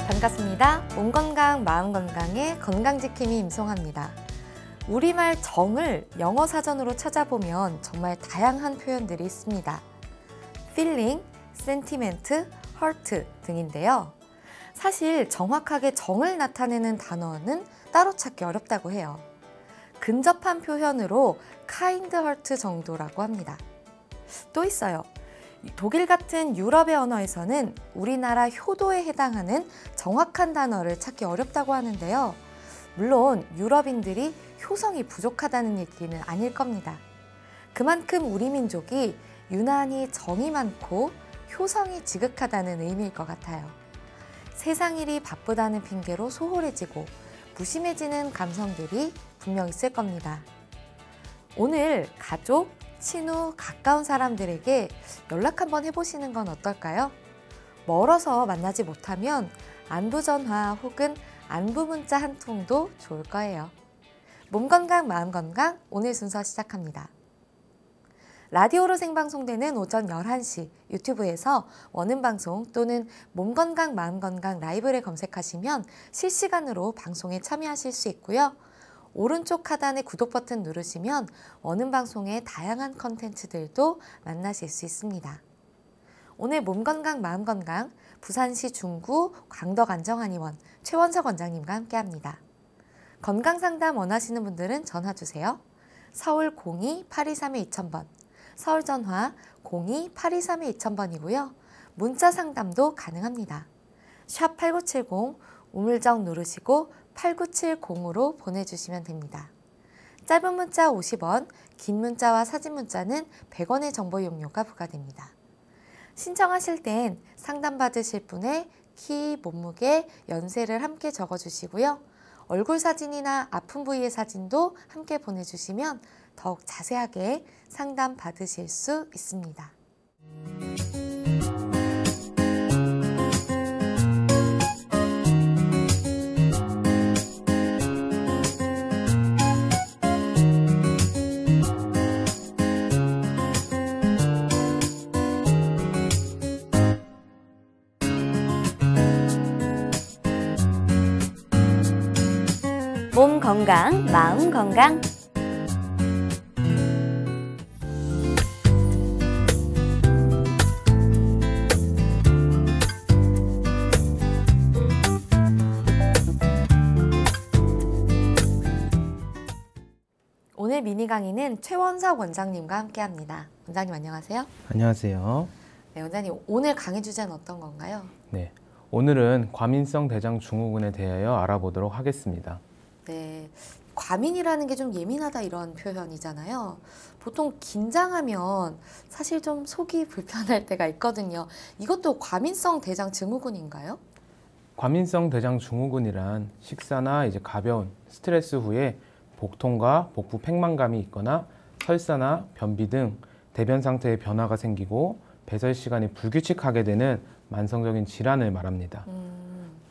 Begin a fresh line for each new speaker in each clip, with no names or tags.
반갑습니다. 몸 건강, 마음 건강의 건강지킴이 임송합니다. 우리말 정을 영어 사전으로 찾아보면 정말 다양한 표현들이 있습니다. feeling, sentiment, hurt 등인데요. 사실 정확하게 정을 나타내는 단어는 따로 찾기 어렵다고 해요. 근접한 표현으로 kind hurt 정도라고 합니다. 또 있어요. 독일 같은 유럽의 언어에서는 우리나라 효도에 해당하는 정확한 단어를 찾기 어렵다고 하는데요. 물론 유럽인들이 효성이 부족하다는 얘기는 아닐 겁니다. 그만큼 우리 민족이 유난히 정이 많고 효성이 지극하다는 의미일 것 같아요. 세상 일이 바쁘다는 핑계로 소홀해지고 무심해지는 감성들이 분명 있을 겁니다. 오늘 가족, 친후, 가까운 사람들에게 연락 한번 해보시는 건 어떨까요? 멀어서 만나지 못하면 안부 전화 혹은 안부 문자 한 통도 좋을 거예요. 몸 건강, 마음 건강, 오늘 순서 시작합니다. 라디오로 생방송되는 오전 11시 유튜브에서 원음방송 또는 몸 건강, 마음 건강 라이브를 검색하시면 실시간으로 방송에 참여하실 수 있고요. 오른쪽 하단의 구독 버튼 누르시면 원음방송의 다양한 컨텐츠들도 만나실 수 있습니다. 오늘 몸건강 마음건강 부산시 중구 광덕안정한의원 최원석 원장님과 함께합니다. 건강상담 원하시는 분들은 전화주세요. 서울 02-8231-2000번, 서울 전화 02-8231-2000번이고요. 문자 상담도 가능합니다. 샵 8970 우물정 누르시고 8970으로 보내주시면 됩니다. 짧은 문자 50원, 긴 문자와 사진 문자는 100원의 정보 이용료가 부과됩니다. 신청하실 땐 상담받으실 분의 키, 몸무게, 연세를 함께 적어주시고요. 얼굴 사진이나 아픈 부위의 사진도 함께 보내주시면 더욱 자세하게 상담 받으실 수 있습니다.
몸 건강, 마음 건강.
오늘 미니 강의는 최원석 원장님과 함께합니다. 원장님 안녕하세요.
안녕하세요.
네, 원장님 오늘 강의 주제는 어떤 건가요?
네, 오늘은 과민성 대장 증후군에 대하여 알아보도록 하겠습니다.
네, 과민이라는 게 좀 예민하다 이런 표현이잖아요. 보통 긴장하면 사실 좀 속이 불편할 때가 있거든요. 이것도 과민성 대장 증후군인가요?
과민성 대장 증후군이란 식사나 가벼운 스트레스 후에 복통과 복부 팽만감이 있거나 설사나 변비 등 대변 상태에 변화가 생기고 배설 시간이 불규칙하게 되는 만성적인 질환을 말합니다.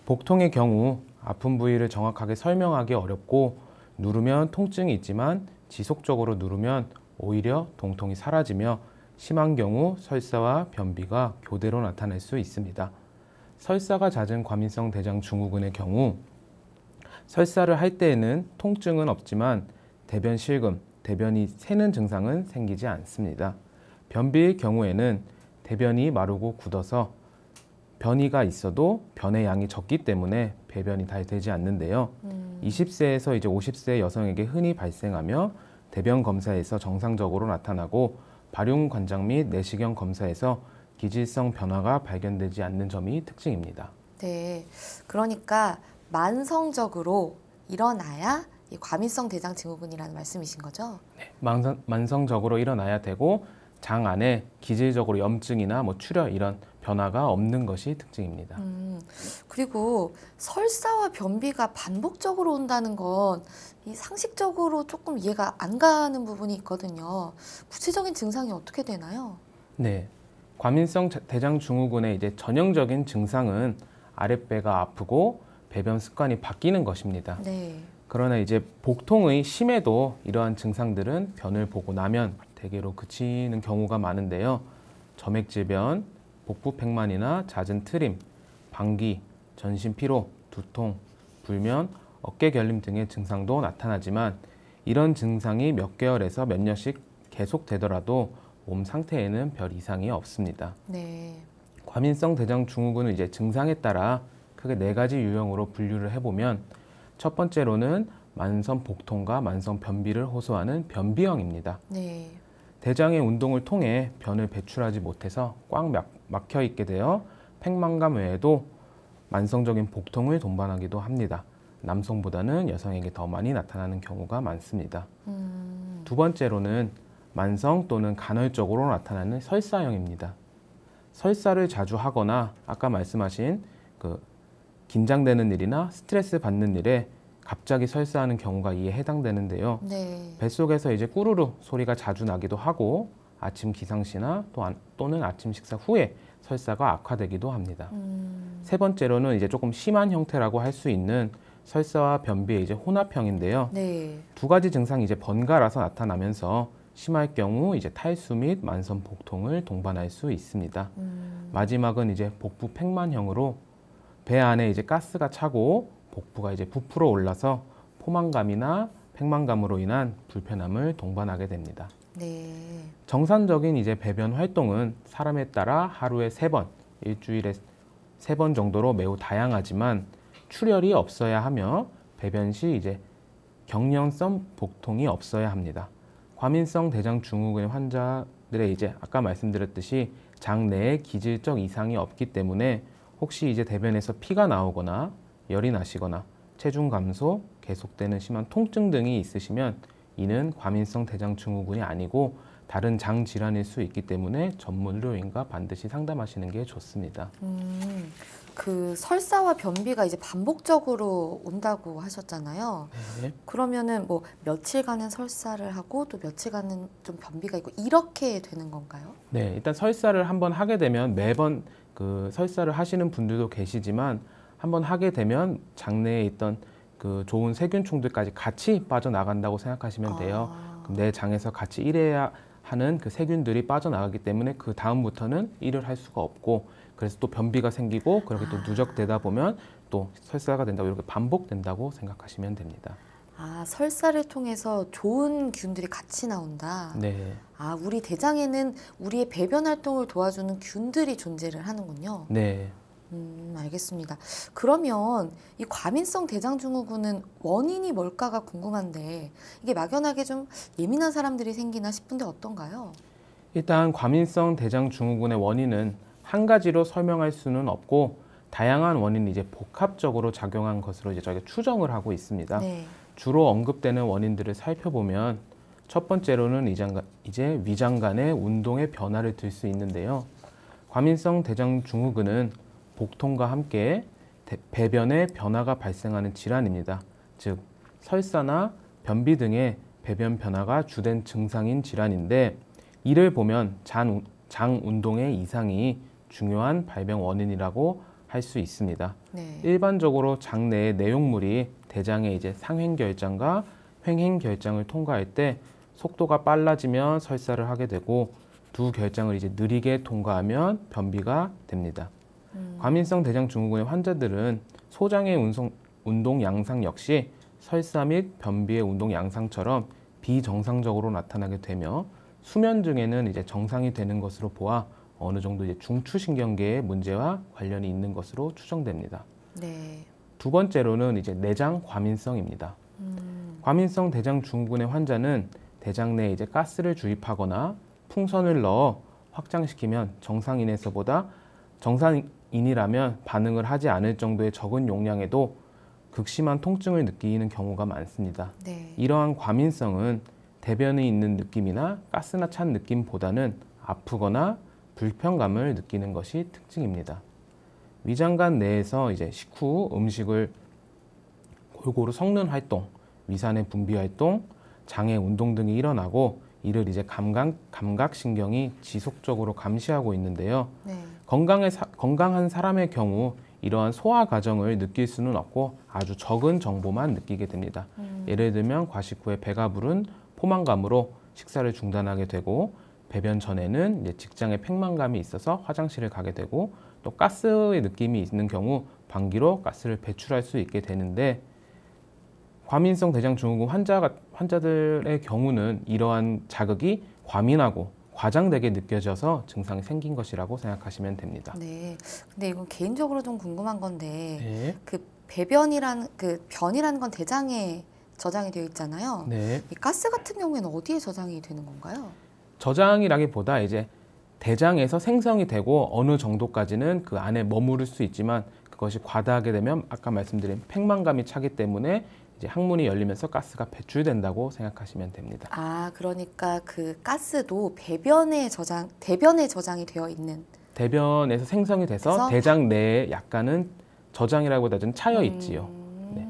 복통의 경우 아픈 부위를 정확하게 설명하기 어렵고 누르면 통증이 있지만 지속적으로 누르면 오히려 통통이 사라지며 심한 경우 설사와 변비가 교대로 나타날 수 있습니다. 설사가 잦은 과민성 대장 증후군의 경우 설사를 할 때에는 통증은 없지만 대변 실금, 대변이 새는 증상은 생기지 않습니다. 변비의 경우에는 대변이 마르고 굳어서 변이가 있어도 변의 양이 적기 때문에 배변이 잘 되지 않는데요. 20세에서 50세 여성에게 흔히 발생하며 대변 검사에서 정상적으로 나타나고 발용 관장 및 내시경 검사에서 기질성 변화가 발견되지 않는 점이 특징입니다.
네, 그러니까 만성적으로 일어나야 이 과민성 대장 증후군이라는 말씀이신 거죠?
네, 만성적으로 일어나야 되고 장 안에 기질적으로 염증이나 출혈 이런 변화가 없는 것이 특징입니다.
그리고 설사와 변비가 반복적으로 온다는 건 이 상식적으로 조금 이해가 안 가는 부분이 있거든요. 구체적인 증상이 어떻게 되나요?
네, 과민성 대장 증후군의 전형적인 증상은 아랫배가 아프고 배변 습관이 바뀌는 것입니다.
네.
그러나 복통의 심해도 이러한 증상들은 변을 보고 나면 대개로 그치는 경우가 많은데요. 점액질변, 복부 팽만이나 잦은 트림, 방귀, 전신 피로, 두통, 불면, 어깨 결림 등의 증상도 나타나지만 이런 증상이 몇 개월에서 몇 년씩 계속되더라도 몸 상태에는 별 이상이 없습니다.
네.
과민성 대장 증후군은 이제 증상에 따라 크게 4가지 유형으로 분류를 해보면 첫 번째로는 만성 복통과 만성 변비를 호소하는 변비형입니다.
네.
대장의 운동을 통해 변을 배출하지 못해서 꽉 막혀 있게 되어 팽만감 외에도 만성적인 복통을 동반하기도 합니다. 남성보다는 여성에게 더 많이 나타나는 경우가 많습니다. 두 번째로는 만성 또는 간헐적으로 나타나는 설사형입니다. 설사를 자주 하거나 아까 말씀하신 긴장되는 일이나 스트레스 받는 일에 갑자기 설사하는 경우가 이에 해당되는데요.
네.
뱃속에서 이제 꾸르르 소리가 자주 나기도 하고 아침 기상시나 또는 아침 식사 후에 설사가 악화되기도 합니다. 세 번째로는 이제 조금 심한 형태라고 할 수 있는 설사와 변비의 이제 혼합형인데요.
네.
2가지 증상이 이제 번갈아서 나타나면서 심할 경우 이제 탈수 및 만성 복통을 동반할 수 있습니다. 마지막은 이제 복부 팽만형으로 배 안에 이제 가스가 차고 복부가 이제 부풀어 올라서 포만감이나 팽만감으로 인한 불편함을 동반하게 됩니다.
네.
정상적인 이제 배변 활동은 사람에 따라 하루에 3번, 일주일에 3번 정도로 매우 다양하지만 출혈이 없어야 하며 배변 시 이제 경련성 복통이 없어야 합니다. 과민성 대장 증후군 환자들의 이제 아까 말씀드렸듯이 장내에 기질적 이상이 없기 때문에 혹시 이제 대변에서 피가 나오거나 열이 나시거나 체중 감소, 계속되는 심한 통증 등이 있으시면 이는 과민성 대장 증후군이 아니고 다른 장 질환일 수 있기 때문에 전문 의료인과 반드시 상담하시는 게 좋습니다.
그 설사와 변비가 이제 반복적으로 온다고 하셨잖아요.
네.
그러면은 뭐 며칠간은 설사를 하고 또 며칠간은 좀 변비가 있고 이렇게 되는 건가요?
네, 일단 설사를 한번 하게 되면 매번 그 설사를 하시는 분들도 계시지만 한번 하게 되면 장내에 있던 그 좋은 세균총들까지 같이 빠져나간다고 생각하시면 돼요. 그럼 내 장에서 같이 일해야 하는 그 세균들이 빠져나가기 때문에 그 다음부터는 일을 할 수가 없고 그래서 또 변비가 생기고 그렇게 또 누적되다 보면 또 설사가 된다고 이렇게 반복된다고 생각하시면 됩니다.
아, 설사를 통해서 좋은 균들이 같이 나온다.
네.
아, 우리 대장에는 우리의 배변 활동을 도와주는 균들이 존재를 하는군요.
네.
알겠습니다. 그러면 이 과민성 대장 증후군은 원인이 뭘까가 궁금한데 이게 막연하게 좀 예민한 사람들이 생기나 싶은데 어떤가요?
일단 과민성 대장 증후군의 원인은 한 가지로 설명할 수는 없고 다양한 원인이 이제 복합적으로 작용한 것으로 이제 저희가 추정을 하고 있습니다.
네.
주로 언급되는 원인들을 살펴보면 첫 번째로는 이제 위장 간의 운동의 변화를 들 수 있는데요. 과민성 대장 증후군은 복통과 함께 배변의 변화가 발생하는 질환입니다. 즉 설사나 변비 등의 배변 변화가 주된 증상인 질환인데 이를 보면 장 운동의 이상이 중요한 발병 원인이라고 할 수 있습니다.
네.
일반적으로 장내의 내용물이 대장의 이제 상횡결장과 횡행결장을 통과할 때 속도가 빨라지면 설사를 하게 되고 두 결장을 이제 느리게 통과하면 변비가 됩니다. 과민성 대장 증후군의 환자들은 소장의 운동 양상 역시 설사 및 변비의 운동 양상처럼 비정상적으로 나타나게 되며 수면 중에는 이제 정상이 되는 것으로 보아 어느 정도 이제 중추신경계의 문제와 관련이 있는 것으로 추정됩니다.
네.
두 번째로는 이제 내장 과민성입니다. 과민성 대장 증후군의 환자는 대장 내에 이제 가스를 주입하거나 풍선을 넣어 확장시키면 정상인이라면 반응을 하지 않을 정도의 적은 용량에도 극심한 통증을 느끼는 경우가 많습니다.
네.
이러한 과민성은 대변에 있는 느낌이나 가스나 찬 느낌보다는 아프거나 불편감을 느끼는 것이 특징입니다. 위장관 내에서 이제 식후 음식을 골고루 섞는 활동, 위산의 분비 활동, 장의 운동 등이 일어나고 이를 이제 감각신경이 지속적으로 감시하고 있는데요.
네.
건강한 사람의 경우 이러한 소화 과정을 느낄 수는 없고 아주 적은 정보만 느끼게 됩니다. 예를 들면 과식 후에 배가 부른 포만감으로 식사를 중단하게 되고 배변 전에는 이제 직장에 팽만감이 있어서 화장실을 가게 되고 또 가스의 느낌이 있는 경우 방귀로 가스를 배출할 수 있게 되는데 과민성 대장증후군 환자들의 경우는 이러한 자극이 과민하고 과장되게 느껴져서 증상이 생긴 것이라고 생각하시면 됩니다.
네. 근데 이건 개인적으로 좀 궁금한 건데
네.
그 변이라는 건 대장에 저장이 되어 있잖아요.
네.
이 가스 같은 경우에는 어디에 저장이 되는 건가요?
저장이라기보다 이제 대장에서 생성이 되고 어느 정도까지는 그 안에 머무를 수 있지만 그것이 과다하게 되면 아까 말씀드린 팽만감이 차기 때문에 이제 항문이 열리면서 가스가 배출된다고 생각하시면 됩니다.
아, 그러니까 그 가스도 대변에 저장이 되어 있는.
대변에서 생성이 돼서
그래서
대장 내에 약간은 저장이라기보다는 차여 있지요. 네.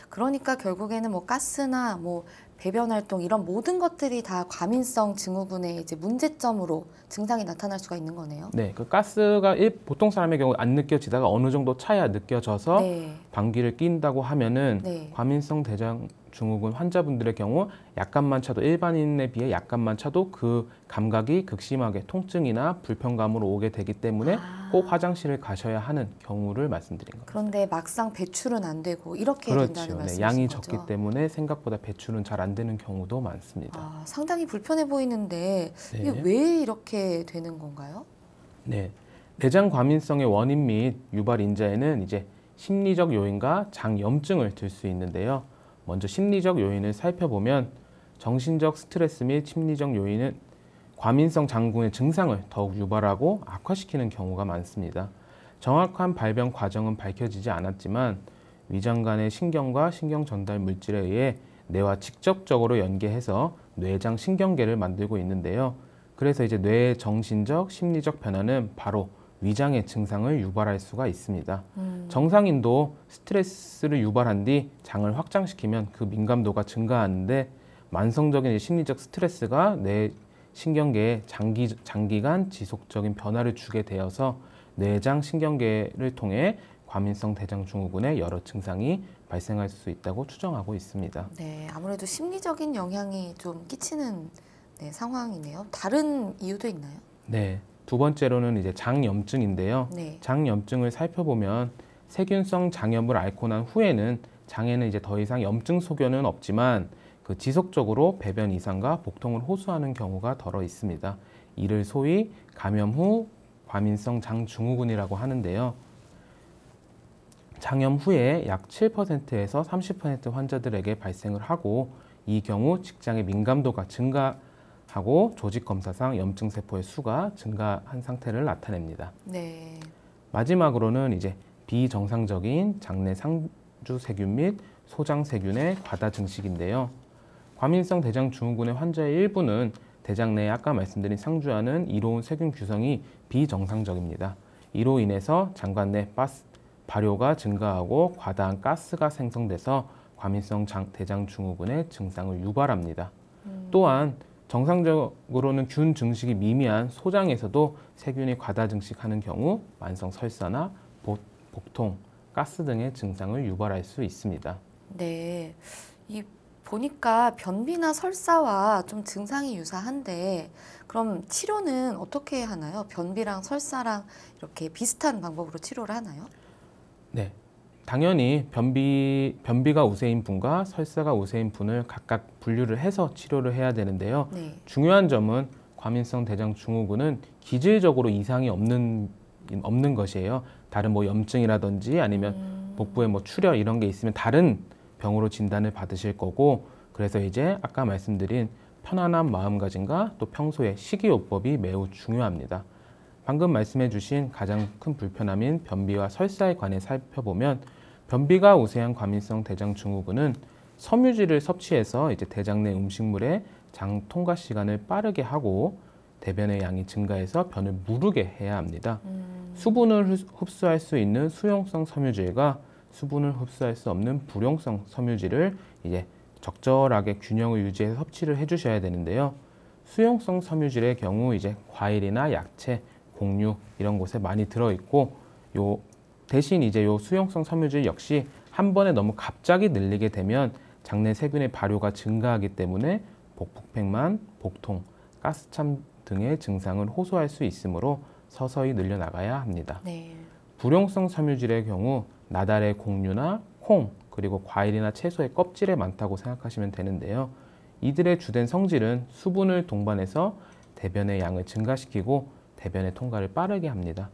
그러니까 결국에는 뭐 가스나 뭐 배변 활동 이런 모든 것들이 다 과민성 증후군의 이제 문제점으로 증상이 나타날 수가 있는 거네요.
네, 그 가스가 보통 사람의 경우 안 느껴지다가 어느 정도 차야 느껴져서
네.
방귀를 낀다고 하면은
네.
과민성 대장 증후군 환자분들의 경우 약간만 차도 일반인에 비해 약간만 차도 그 감각이 극심하게 통증이나 불편감으로 오게 되기 때문에 꼭 화장실을 가셔야 하는 경우를 말씀드린 겁니다.
그런데 막상 배출은 안 되고 이렇게 된다는
그렇죠.
말씀이신
네, 양이
거죠?
적기 때문에 생각보다 배출은 잘 안 되는 경우도 많습니다.
아, 상당히 불편해 보이는데
네.
이게 왜 이렇게 되는 건가요?
네, 내장 과민성의 원인 및 유발 인자에는 이제 심리적 요인과 장염증을 들 수 있는데요. 먼저 심리적 요인을 살펴보면 정신적 스트레스 및 심리적 요인은 과민성 장군의 증상을 더욱 유발하고 악화시키는 경우가 많습니다. 정확한 발병 과정은 밝혀지지 않았지만 위장 간의 신경과 신경 전달 물질에 의해 뇌와 직접적으로 연계해서 뇌장 신경계를 만들고 있는데요. 그래서 이제 뇌의 정신적, 심리적 변화는 바로 위장의 증상을 유발할 수가 있습니다. 정상인도 스트레스를 유발한 뒤 장을 확장시키면 그 민감도가 증가하는데 만성적인 심리적 스트레스가 뇌 신경계에 장기간 지속적인 변화를 주게 되어서 뇌장 신경계를 통해 과민성 대장증후군의 여러 증상이 발생할 수 있다고 추정하고 있습니다.
네, 아무래도 심리적인 영향이 좀 끼치는 상황이네요. 다른 이유도 있나요?
네, 두 번째로는 이제 장염증인데요.
네.
장염증을 살펴보면 세균성 장염을 앓고 난 후에는 장에는 이제 더 이상 염증 소견은 없지만 그 지속적으로 배변 이상과 복통을 호소하는 경우가 덜어 있습니다. 이를 소위 감염 후 과민성 장증후군이라고 하는데요. 장염 후에 약 7%에서 30% 환자들에게 발생을 하고 이 경우 직장의 민감도가 증가하고 조직 검사상 염증 세포의 수가 증가한 상태를 나타냅니다.
네.
마지막으로는 이제 비정상적인 장내 상주 세균 및 소장 세균의 과다 증식인데요. 과민성 대장 증후군의 환자의 일부는 대장 내에 아까 말씀드린 상주하는 이로운 세균 규성이 비정상적입니다. 이로 인해서 장관 내 발효가 증가하고 과다한 가스가 생성돼서 과민성 대장 증후군의 증상을 유발합니다. 또한 정상적으로는 균 증식이 미미한 소장에서도 세균이 과다 증식하는 경우 만성 설사나 복통, 가스 등의 증상을 유발할 수 있습니다.
네. 보니까 변비나 설사와 좀 증상이 유사한데 그럼 치료는 어떻게 하나요? 변비랑 설사랑 이렇게 비슷한 방법으로 치료를 하나요?
네, 당연히 변비가 우세인 분과 설사가 우세인 분을 각각 분류를 해서 치료를 해야 되는데요.
네.
중요한 점은 과민성 대장 증후군은 기질적으로 이상이 없는 것이에요. 다른 뭐 염증이라든지 아니면 복부에 뭐 출혈 이런 게 있으면 다른 병으로 진단을 받으실 거고, 그래서 이제 아까 말씀드린 편안한 마음가짐과 또 평소에 식이요법이 매우 중요합니다. 방금 말씀해 주신 가장 큰 불편함인 변비와 설사에 관해 살펴보면 변비가 우세한 과민성 대장 증후군은 섬유질을 섭취해서 이제 대장 내 음식물의 장 통과 시간을 빠르게 하고 대변의 양이 증가해서 변을 무르게 해야 합니다. 수분을 흡수할 수 있는 수용성 섬유질과 수분을 흡수할 수 없는 불용성 섬유질을 이제 적절하게 균형을 유지해서 섭취를 해주셔야 되는데요. 수용성 섬유질의 경우 이제 과일이나 야채, 곡류 이런 곳에 많이 들어있고, 대신 이제 요 수용성 섬유질 역시 한 번에 너무 갑자기 늘리게 되면 장내 세균의 발효가 증가하기 때문에 복부팽만, 복통, 가스찬 등의 증상을 호소할 수 있으므로 서서히 늘려나가야 합니다.
네.
불용성 섬유질의 경우 나달의 곡류나 콩, 그리고 과일이나 채소의 껍질에 많다고 생각하시면 되는데요. 이들의 주된 성질은 수분을 동반해서 대변의 양을 증가시키고 대변의 통과를 빠르게 합니다.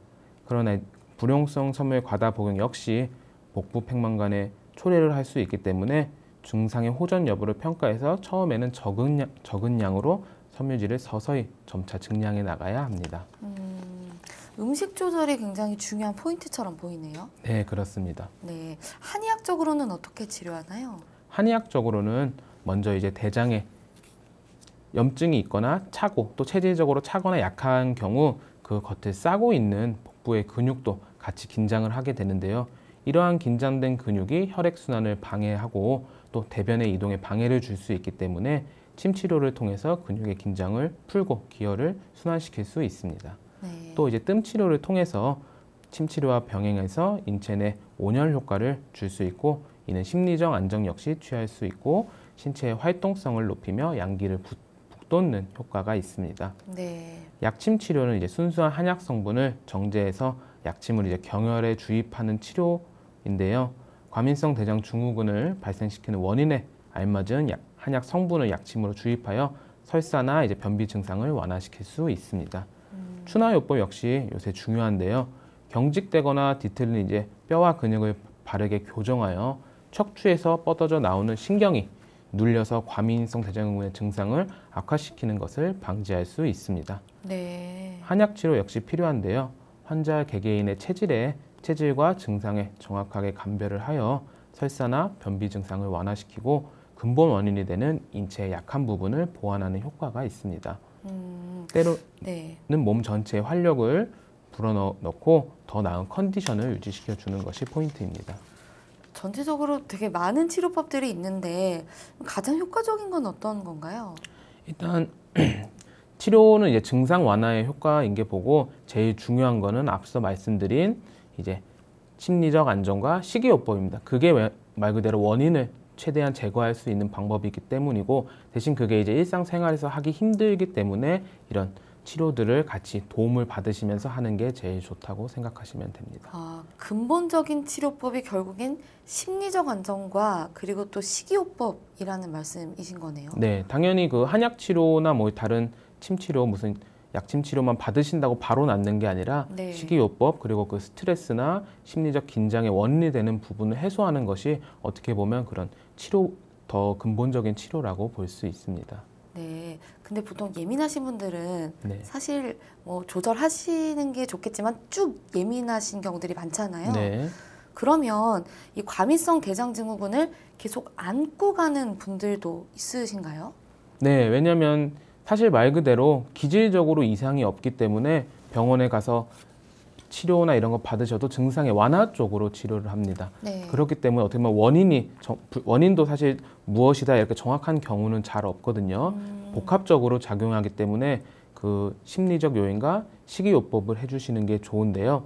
그러나 불용성 섬유의 과다 복용 역시 복부 팽만간에 초래를 할 수 있기 때문에 증상의 호전 여부를 평가해서 처음에는 적은 양으로 섬유질을 서서히 점차 증량해 나가야 합니다.
음식 조절이 굉장히 중요한 포인트처럼 보이네요.
네, 그렇습니다.
네, 한의학적으로는 어떻게 치료하나요?
한의학적으로는 먼저 이제 대장에 염증이 있거나 차고 또 체질적으로 차거나 약한 경우 그 겉을 싸고 있는 복부의 근육도 같이 긴장을 하게 되는데요. 이러한 긴장된 근육이 혈액순환을 방해하고 또 대변의 이동에 방해를 줄 수 있기 때문에 침 치료를 통해서 근육의 긴장을 풀고 기혈을 순환시킬 수 있습니다.
네.
또 이제 뜸 치료를 통해서 침 치료와 병행해서 인체 내 온열 효과를 줄 수 있고 이는 심리적 안정 역시 취할 수 있고 신체의 활동성을 높이며 양기를 북돋는 효과가 있습니다.
네.
약침 치료는 이제 순수한 한약 성분을 정제해서 약침을 이제 경혈에 주입하는 치료인데요. 과민성 대장 증후군을 발생시키는 원인에 알맞은 한약 성분을 약침으로 주입하여 설사나 이제 변비 증상을 완화시킬 수 있습니다. 추나요법 역시 요새 중요한데요. 경직되거나 뒤틀린 이제 뼈와 근육을 바르게 교정하여 척추에서 뻗어져 나오는 신경이 눌려서 과민성 대장증후군의 증상을 악화시키는 것을 방지할 수 있습니다.
네.
한약 치료 역시 필요한데요. 환자 개개인의 체질과 증상에 정확하게 감별을 하여 설사나 변비 증상을 완화시키고 근본 원인이 되는 인체의 약한 부분을 보완하는 효과가 있습니다. 때로는
네.
몸 전체에 활력을 불어넣고 더 나은 컨디션을 유지시켜 주는 것이 포인트입니다.
전체적으로 되게 많은 치료법들이 있는데 가장 효과적인 건 어떤 건가요?
일단 치료는 이제 증상 완화의 효과인 게 보고 제일 중요한 거는 앞서 말씀드린 이제 심리적 안정과 식이요법입니다. 그게 말 그대로 원인을 최대한 제거할 수 있는 방법이기 때문이고 대신 그게 이제 일상생활에서 하기 힘들기 때문에 이런 치료들을 같이 도움을 받으시면서 하는 게 제일 좋다고 생각하시면 됩니다.
근본적인 치료법이 결국엔 심리적 안정과 그리고 또 식이요법이라는 말씀이신 거네요.
네, 당연히 그 한약 치료나 뭐 다른 침 치료 무슨 약침 치료만 받으신다고 바로 낫는 게 아니라
네.
식이요법 그리고 그 스트레스나 심리적 긴장의 원인이 되는 부분을 해소하는 것이 어떻게 보면 그런 치료 더 근본적인 치료라고 볼 수 있습니다.
네. 근데 보통 예민하신 분들은
네.
사실 뭐 조절하시는 게 좋겠지만 쭉 예민하신 경우들이 많잖아요.
네.
그러면 이 과민성 대장증후군을 계속 안고 가는 분들도 있으신가요?
네, 왜냐하면 사실 말 그대로 기질적으로 이상이 없기 때문에 병원에 가서 치료나 이런 거 받으셔도 증상의 완화 쪽으로 치료를 합니다.
네.
그렇기 때문에 어떻게 보면 원인도 사실 무엇이다 이렇게 정확한 경우는 잘 없거든요. 복합적으로 작용하기 때문에 그 심리적 요인과 식이요법을 해주시는 게 좋은데요.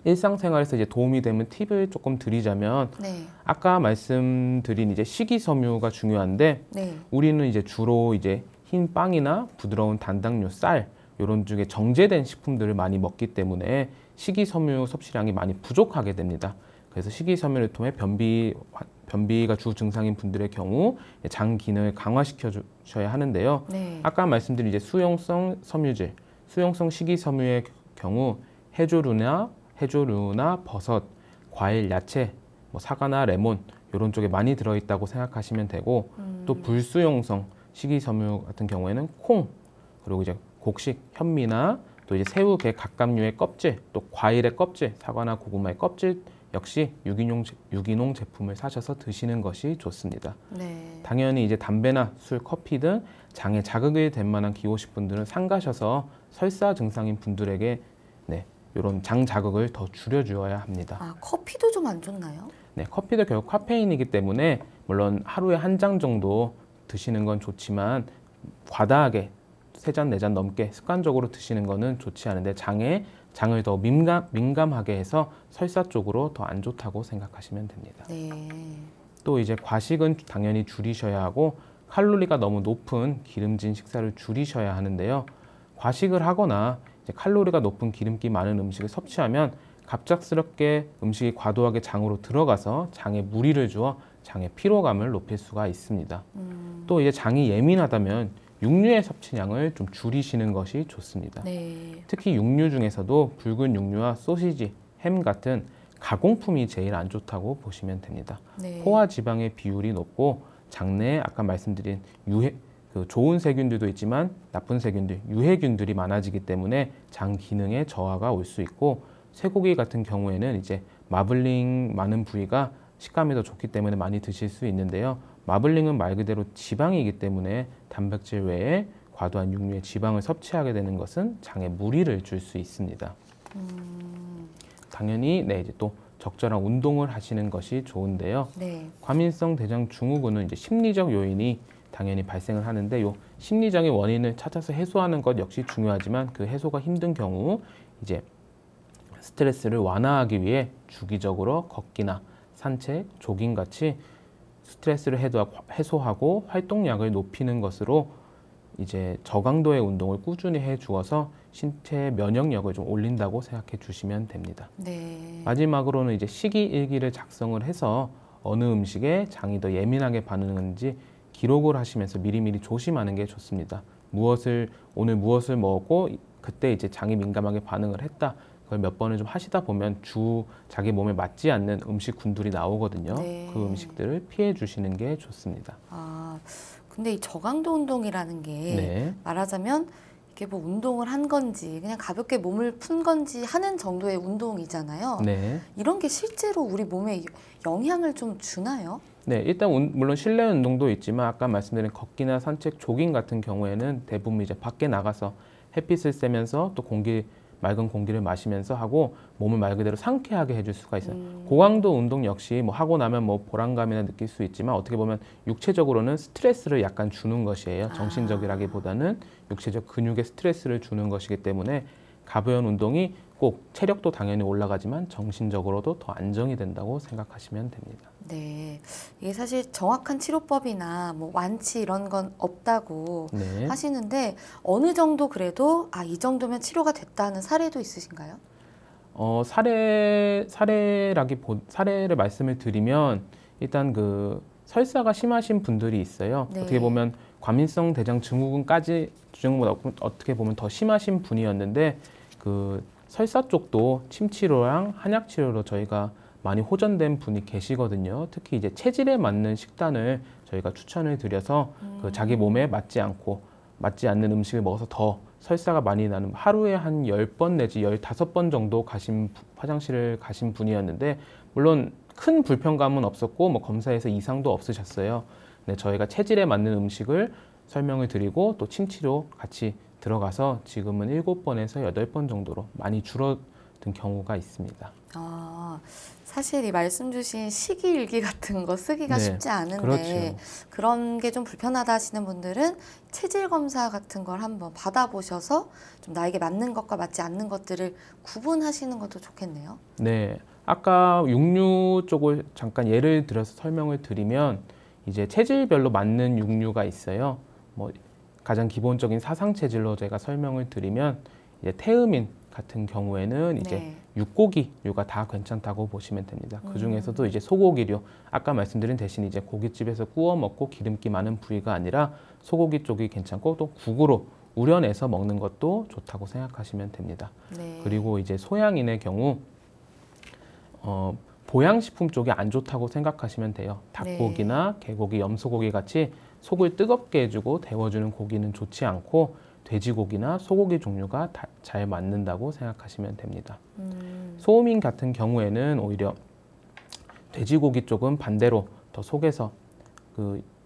일상생활에서 이제 도움이 되는 팁을 조금 드리자면
네.
아까 말씀드린 이제 식이섬유가 중요한데
네.
우리는 이제 주로 이제 흰 빵이나 부드러운 단당류, 쌀 이런 쪽에 정제된 식품들을 많이 먹기 때문에 식이섬유 섭취량이 많이 부족하게 됩니다. 그래서 식이섬유를 통해 변비가 주 증상인 분들의 경우 장 기능을 강화시켜 주셔야 하는데요.
네.
아까 말씀드린 이제 수용성 섬유질, 수용성 식이섬유의 경우 해조류나 버섯, 과일, 야채, 뭐 사과나 레몬 이런 쪽에 많이 들어있다고 생각하시면 되고 또 불수용성 식이섬유 같은 경우에는 콩 그리고 이제 곡식, 현미나 또 이제 새우, 게, 갑각류의 껍질, 또 과일의 kop질, 사과나 고구마의 껍질 역시 유기농 제품을 사셔서 드시는 것이 좋습니다.
네.
당연히 이제 담배나 술, 커피 등 장에 자극이 될 만한 기호식품들은 삼가셔서 설사 증상인 분들에게 이런 장 자극을 더 줄여주어야 합니다.
커피도 좀 안 좋나요?
네, 커피도 결국 카페인이기 때문에 물론 하루에 한 잔 정도 드시는 건 좋지만 과다하게 3잔, 4잔 넘게 습관적으로 드시는 거는 좋지 않은데 장을 더 민감하게 해서 설사 쪽으로 더 안 좋다고 생각하시면 됩니다.
네.
또 이제 과식은 당연히 줄이셔야 하고 칼로리가 너무 높은 기름진 식사를 줄이셔야 하는데요. 과식을 하거나 이제 칼로리가 높은 기름기 많은 음식을 섭취하면 갑작스럽게 음식이 과도하게 장으로 들어가서 장에 무리를 주어 장의 피로감을 높일 수가 있습니다. 또 이제 장이 예민하다면 육류의 섭취량을 좀 줄이시는 것이 좋습니다.
네.
특히 육류 중에서도 붉은 육류와 소시지, 햄 같은 가공품이 제일 안 좋다고 보시면 됩니다.
네.
포화 지방의 비율이 높고 장내에 아까 말씀드린 좋은 세균들도 있지만 나쁜 세균들, 유해균들이 많아지기 때문에 장 기능에 저하가 올 수 있고, 쇠고기 같은 경우에는 이제 마블링 많은 부위가 식감이 더 좋기 때문에 많이 드실 수 있는데요. 마블링은 말 그대로 지방이기 때문에 단백질 외에 과도한 육류의 지방을 섭취하게 되는 것은 장에 무리를 줄 수 있습니다. 당연히 이제 또 적절한 운동을 하시는 것이 좋은데요.
네.
과민성 대장 증후군은 이제 심리적 요인이 당연히 발생을 하는데, 요 심리적인 원인을 찾아서 해소하는 것 역시 중요하지만 그 해소가 힘든 경우 이제 스트레스를 완화하기 위해 주기적으로 걷기나 산책, 조깅 같이 스트레스를 해소하고 활동량을 높이는 것으로 이제 저강도의 운동을 꾸준히 해 주어서 신체 면역력을 좀 올린다고 생각해 주시면 됩니다.
네.
마지막으로는 이제 식이 일기를 작성을 해서 어느 음식에 장이 더 예민하게 반응하는지 기록을 하시면서 미리미리 조심하는 게 좋습니다. 오늘 무엇을 먹었고 그때 이제 장이 민감하게 반응을 했다. 그걸 몇 번을 좀 하시다 보면 자기 몸에 맞지 않는 음식군들이 나오거든요.
네.
그 음식들을 피해 주시는 게 좋습니다.
아, 근데 이 저강도 운동이라는 게
네.
말하자면 이게 뭐 운동을 한 건지 그냥 가볍게 몸을 푼 건지 하는 정도의 운동이잖아요.
네.
이런 게 실제로 우리 몸에 영향을 좀 주나요?
네, 일단 물론 실내 운동도 있지만 아까 말씀드린 걷기나 산책, 조깅 같은 경우에는 대부분 이제 밖에 나가서 햇빛을 쐬면서 또 맑은 공기를 마시면서 하고 몸을 말 그대로 상쾌하게 해줄 수가 있어요. 고강도 운동 역시 뭐 하고 나면 뭐 보람감이나 느낄 수 있지만 어떻게 보면 육체적으로는 스트레스를 약간 주는 것이에요. 정신적이라기보다는 육체적 근육에 스트레스를 주는 것이기 때문에 가벼운 운동이 꼭 체력도 당연히 올라가지만 정신적으로도 더 안정이 된다고 생각하시면 됩니다.
네, 이게 사실 정확한 치료법이나 뭐 완치 이런 건 없다고
네.
하시는데 어느 정도 그래도 이 정도면 치료가 됐다는 사례도 있으신가요?
사례를 말씀을 드리면 일단 그 설사가 심하신 분들이 있어요.
네.
어떻게 보면 과민성 대장 증후군까지 증후보다 어떻게 보면 더 심하신 분이었는데 그 설사 쪽도 침 치료랑 한약 치료로 저희가 많이 호전된 분이 계시거든요. 특히 이제 체질에 맞는 식단을 저희가 추천을 드려서 그 자기 몸에 맞지 않는 음식을 먹어서 더 설사가 많이 나는 하루에 한 10번 내지 15번 정도 화장실을 가신 분이었는데 물론 큰 불편감은 없었고 뭐 검사에서 이상도 없으셨어요. 네, 저희가 체질에 맞는 음식을 설명을 드리고 또 침치료 같이 들어가서 지금은 7번에서 8번 정도로 많이 줄어든 경우가 있습니다.
사실 이 말씀 주신 식이일기 같은 거 쓰기가
네,
쉽지 않은데
그렇죠.
그런 게 좀 불편하다 하시는 분들은 체질 검사 같은 걸 한번 받아보셔서 좀 나에게 맞는 것과 맞지 않는 것들을 구분하시는 것도 좋겠네요.
네, 아까 육류 쪽을 잠깐 예를 들어서 설명을 드리면 이제 체질별로 맞는 육류가 있어요. 뭐 가장 기본적인 사상 체질로 제가 설명을 드리면 이제 태음인 같은 경우에는 이제
네.
육고기류가 다 괜찮다고 보시면 됩니다. 그 중에서도 이제 소고기류, 아까 말씀드린 대신 이제 고깃집에서 구워 먹고 기름기 많은 부위가 아니라 소고기 쪽이 괜찮고 또 국으로 우려내서 먹는 것도 좋다고 생각하시면 됩니다.
네.
그리고 이제 소양인의 경우 보양식품 쪽이 안 좋다고 생각하시면 돼요. 닭고기나 개고기, 염소고기 같이 속을 뜨겁게 해주고 데워주는 고기는 좋지 않고 돼지고기나 소고기 종류가 잘 맞는다고 생각하시면 됩니다. 소음인 같은 경우에는 오히려 돼지고기 쪽은 반대로 더 속에서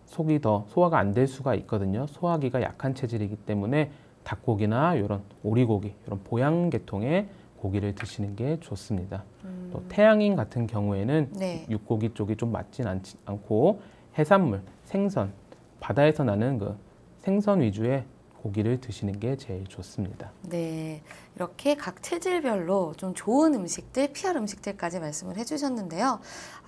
속이 더 소화가 안 될 수가 있거든요. 소화기가 약한 체질이기 때문에 닭고기나 이런 오리고기, 이런 보양 계통의 고기를 드시는 게 좋습니다. 또 태양인 같은 경우에는
네.
육고기 쪽이 좀 맞진 않고 해산물, 생선, 바다에서 나는 그 생선 위주의 고기를 드시는 게 제일 좋습니다.
네, 이렇게 각 체질별로 좀 좋은 음식들, 피할 음식들까지 말씀을 해주셨는데요.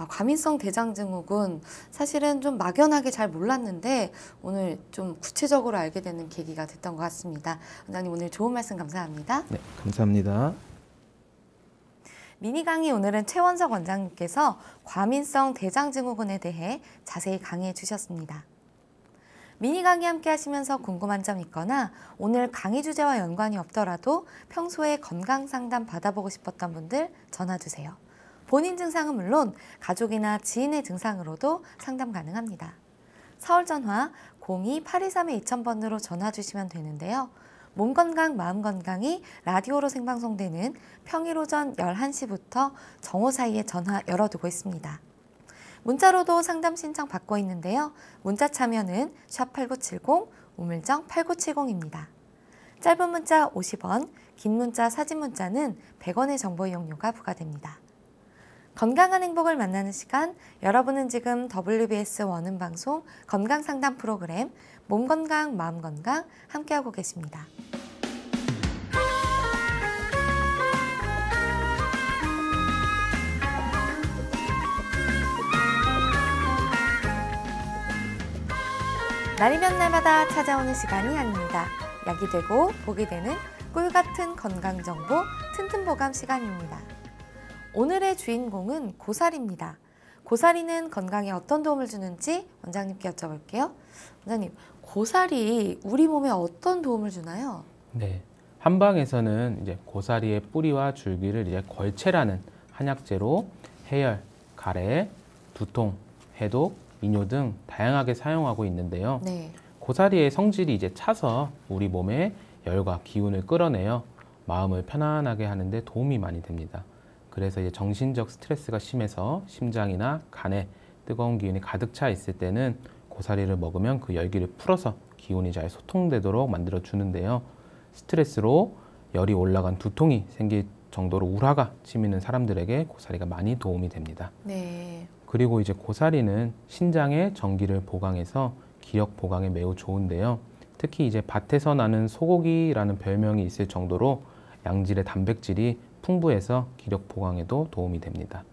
과민성 대장증후군 사실은 좀 막연하게 잘 몰랐는데 오늘 좀 구체적으로 알게 되는 계기가 됐던 것 같습니다. 원장님 오늘 좋은 말씀 감사합니다.
네, 감사합니다.
미니 강의 오늘은 최원석 원장님께서 과민성 대장증후군에 대해 자세히 강의해 주셨습니다. 미니 강의 함께 하시면서 궁금한 점 있거나 오늘 강의 주제와 연관이 없더라도 평소에 건강 상담 받아보고 싶었던 분들 전화 주세요. 본인 증상은 물론 가족이나 지인의 증상으로도 상담 가능합니다. 서울 전화 02-823-2000번으로 전화 주시면 되는데요. 몸 건강, 마음 건강이 라디오로 생방송되는 평일 오전 11시부터 정오 사이에 전화 열어두고 있습니다. 문자로도 상담 신청 받고 있는데요. 문자 참여는 샵8970, 우물정 8970입니다. 짧은 문자 50원, 긴 문자, 사진 문자는 100원의 정보 이용료가 부과됩니다. 건강한 행복을 만나는 시간, 여러분은 지금 WBS 원음방송 건강상담 프로그램 몸건강, 마음건강 함께하고 계십니다. 날이면 날마다 찾아오는 시간이 아닙니다. 약이 되고 복이 되는 꿀같은 건강정보 튼튼보감 시간입니다. 오늘의 주인공은 고사리입니다. 고사리는 건강에 어떤 도움을 주는지 원장님께 여쭤볼게요. 원장님, 고사리 우리 몸에 어떤 도움을 주나요?
네, 한방에서는 이제 고사리의 뿌리와 줄기를 이제 걸체라는 한약재로 해열, 가래, 두통, 해독, 이뇨 등 다양하게 사용하고 있는데요.
네.
고사리의 성질이 이제 차서 우리 몸에 열과 기운을 끌어내어 마음을 편안하게 하는데 도움이 많이 됩니다. 그래서 이제 정신적 스트레스가 심해서 심장이나 간에 뜨거운 기운이 가득 차 있을 때는 고사리를 먹으면 그 열기를 풀어서 기운이 잘 소통되도록 만들어 주는데요. 스트레스로 열이 올라간 두통이 생길 정도로 우라가 치미는 사람들에게 고사리가 많이 도움이 됩니다.
네.
그리고 이제 고사리는 신장의 전기를 보강해서 기력 보강에 매우 좋은데요. 특히 이제 밭에서 나는 소고기라는 별명이 있을 정도로 양질의 단백질이 풍부해서 기력 보강에도 도움이 됩니다.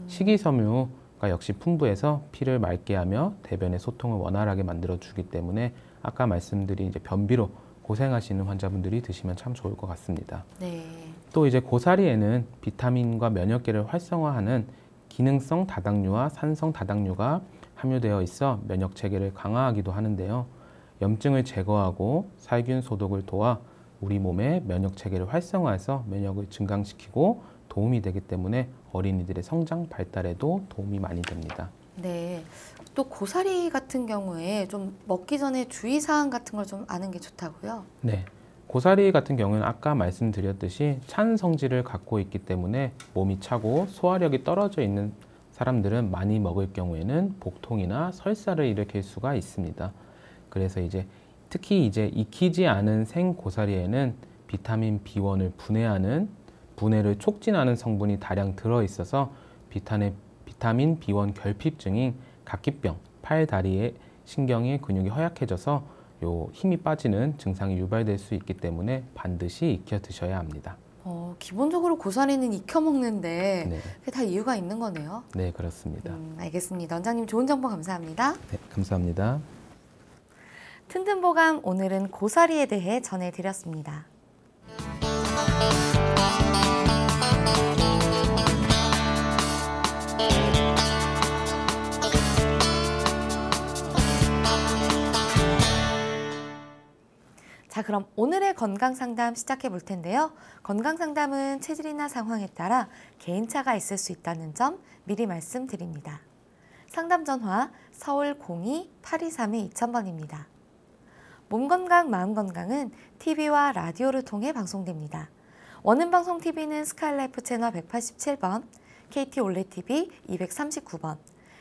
식이섬유가 역시 풍부해서 피를 맑게 하며 대변의 소통을 원활하게 만들어 주기 때문에 아까 말씀드린 이제 변비로 고생하시는 환자분들이 드시면 참 좋을 것 같습니다.
네.
또 이제 고사리에는 비타민과 면역계를 활성화하는 기능성 다당류와 산성 다당류가 함유되어 있어 면역 체계를 강화하기도 하는데요. 염증을 제거하고 살균 소독을 도와 우리 몸의 면역 체계를 활성화해서 면역을 증강시키고 도움이 되기 때문에 어린이들의 성장 발달에도 도움이 많이 됩니다.
네. 또 고사리 같은 경우에 좀 먹기 전에 주의사항 같은 걸 좀 아는 게 좋다고요?
네. 고사리 같은 경우는 아까 말씀드렸듯이 찬 성질을 갖고 있기 때문에 몸이 차고 소화력이 떨어져 있는 사람들은 많이 먹을 경우에는 복통이나 설사를 일으킬 수가 있습니다. 그래서 이제 특히 이제 익히지 않은 생고사리에는 비타민 B1을 분해하는 분해를 촉진하는 성분이 다량 들어 있어서 비타민 B1 결핍증인 각기병, 팔, 다리의 신경의 근육이 허약해져서 힘이 빠지는 증상이 유발될 수 있기 때문에 반드시 익혀 드셔야 합니다.
기본적으로 고사리는 익혀 먹는데
네.
그게 다 이유가 있는 거네요.
네, 그렇습니다.
알겠습니다. 원장님 좋은 정보 감사합니다.
네, 감사합니다.
튼튼보감 오늘은 고사리에 대해 전해드렸습니다. 자, 그럼 오늘의 건강상담 시작해 볼 텐데요. 건강상담은 체질이나 상황에 따라 개인차가 있을 수 있다는 점 미리 말씀드립니다. 상담 전화 서울 02-823-2000번입니다. 몸건강, 마음건강은 TV와 라디오를 통해 방송됩니다. 원음방송TV는 스카이라이프 채널 187번, KT 올레TV 239번,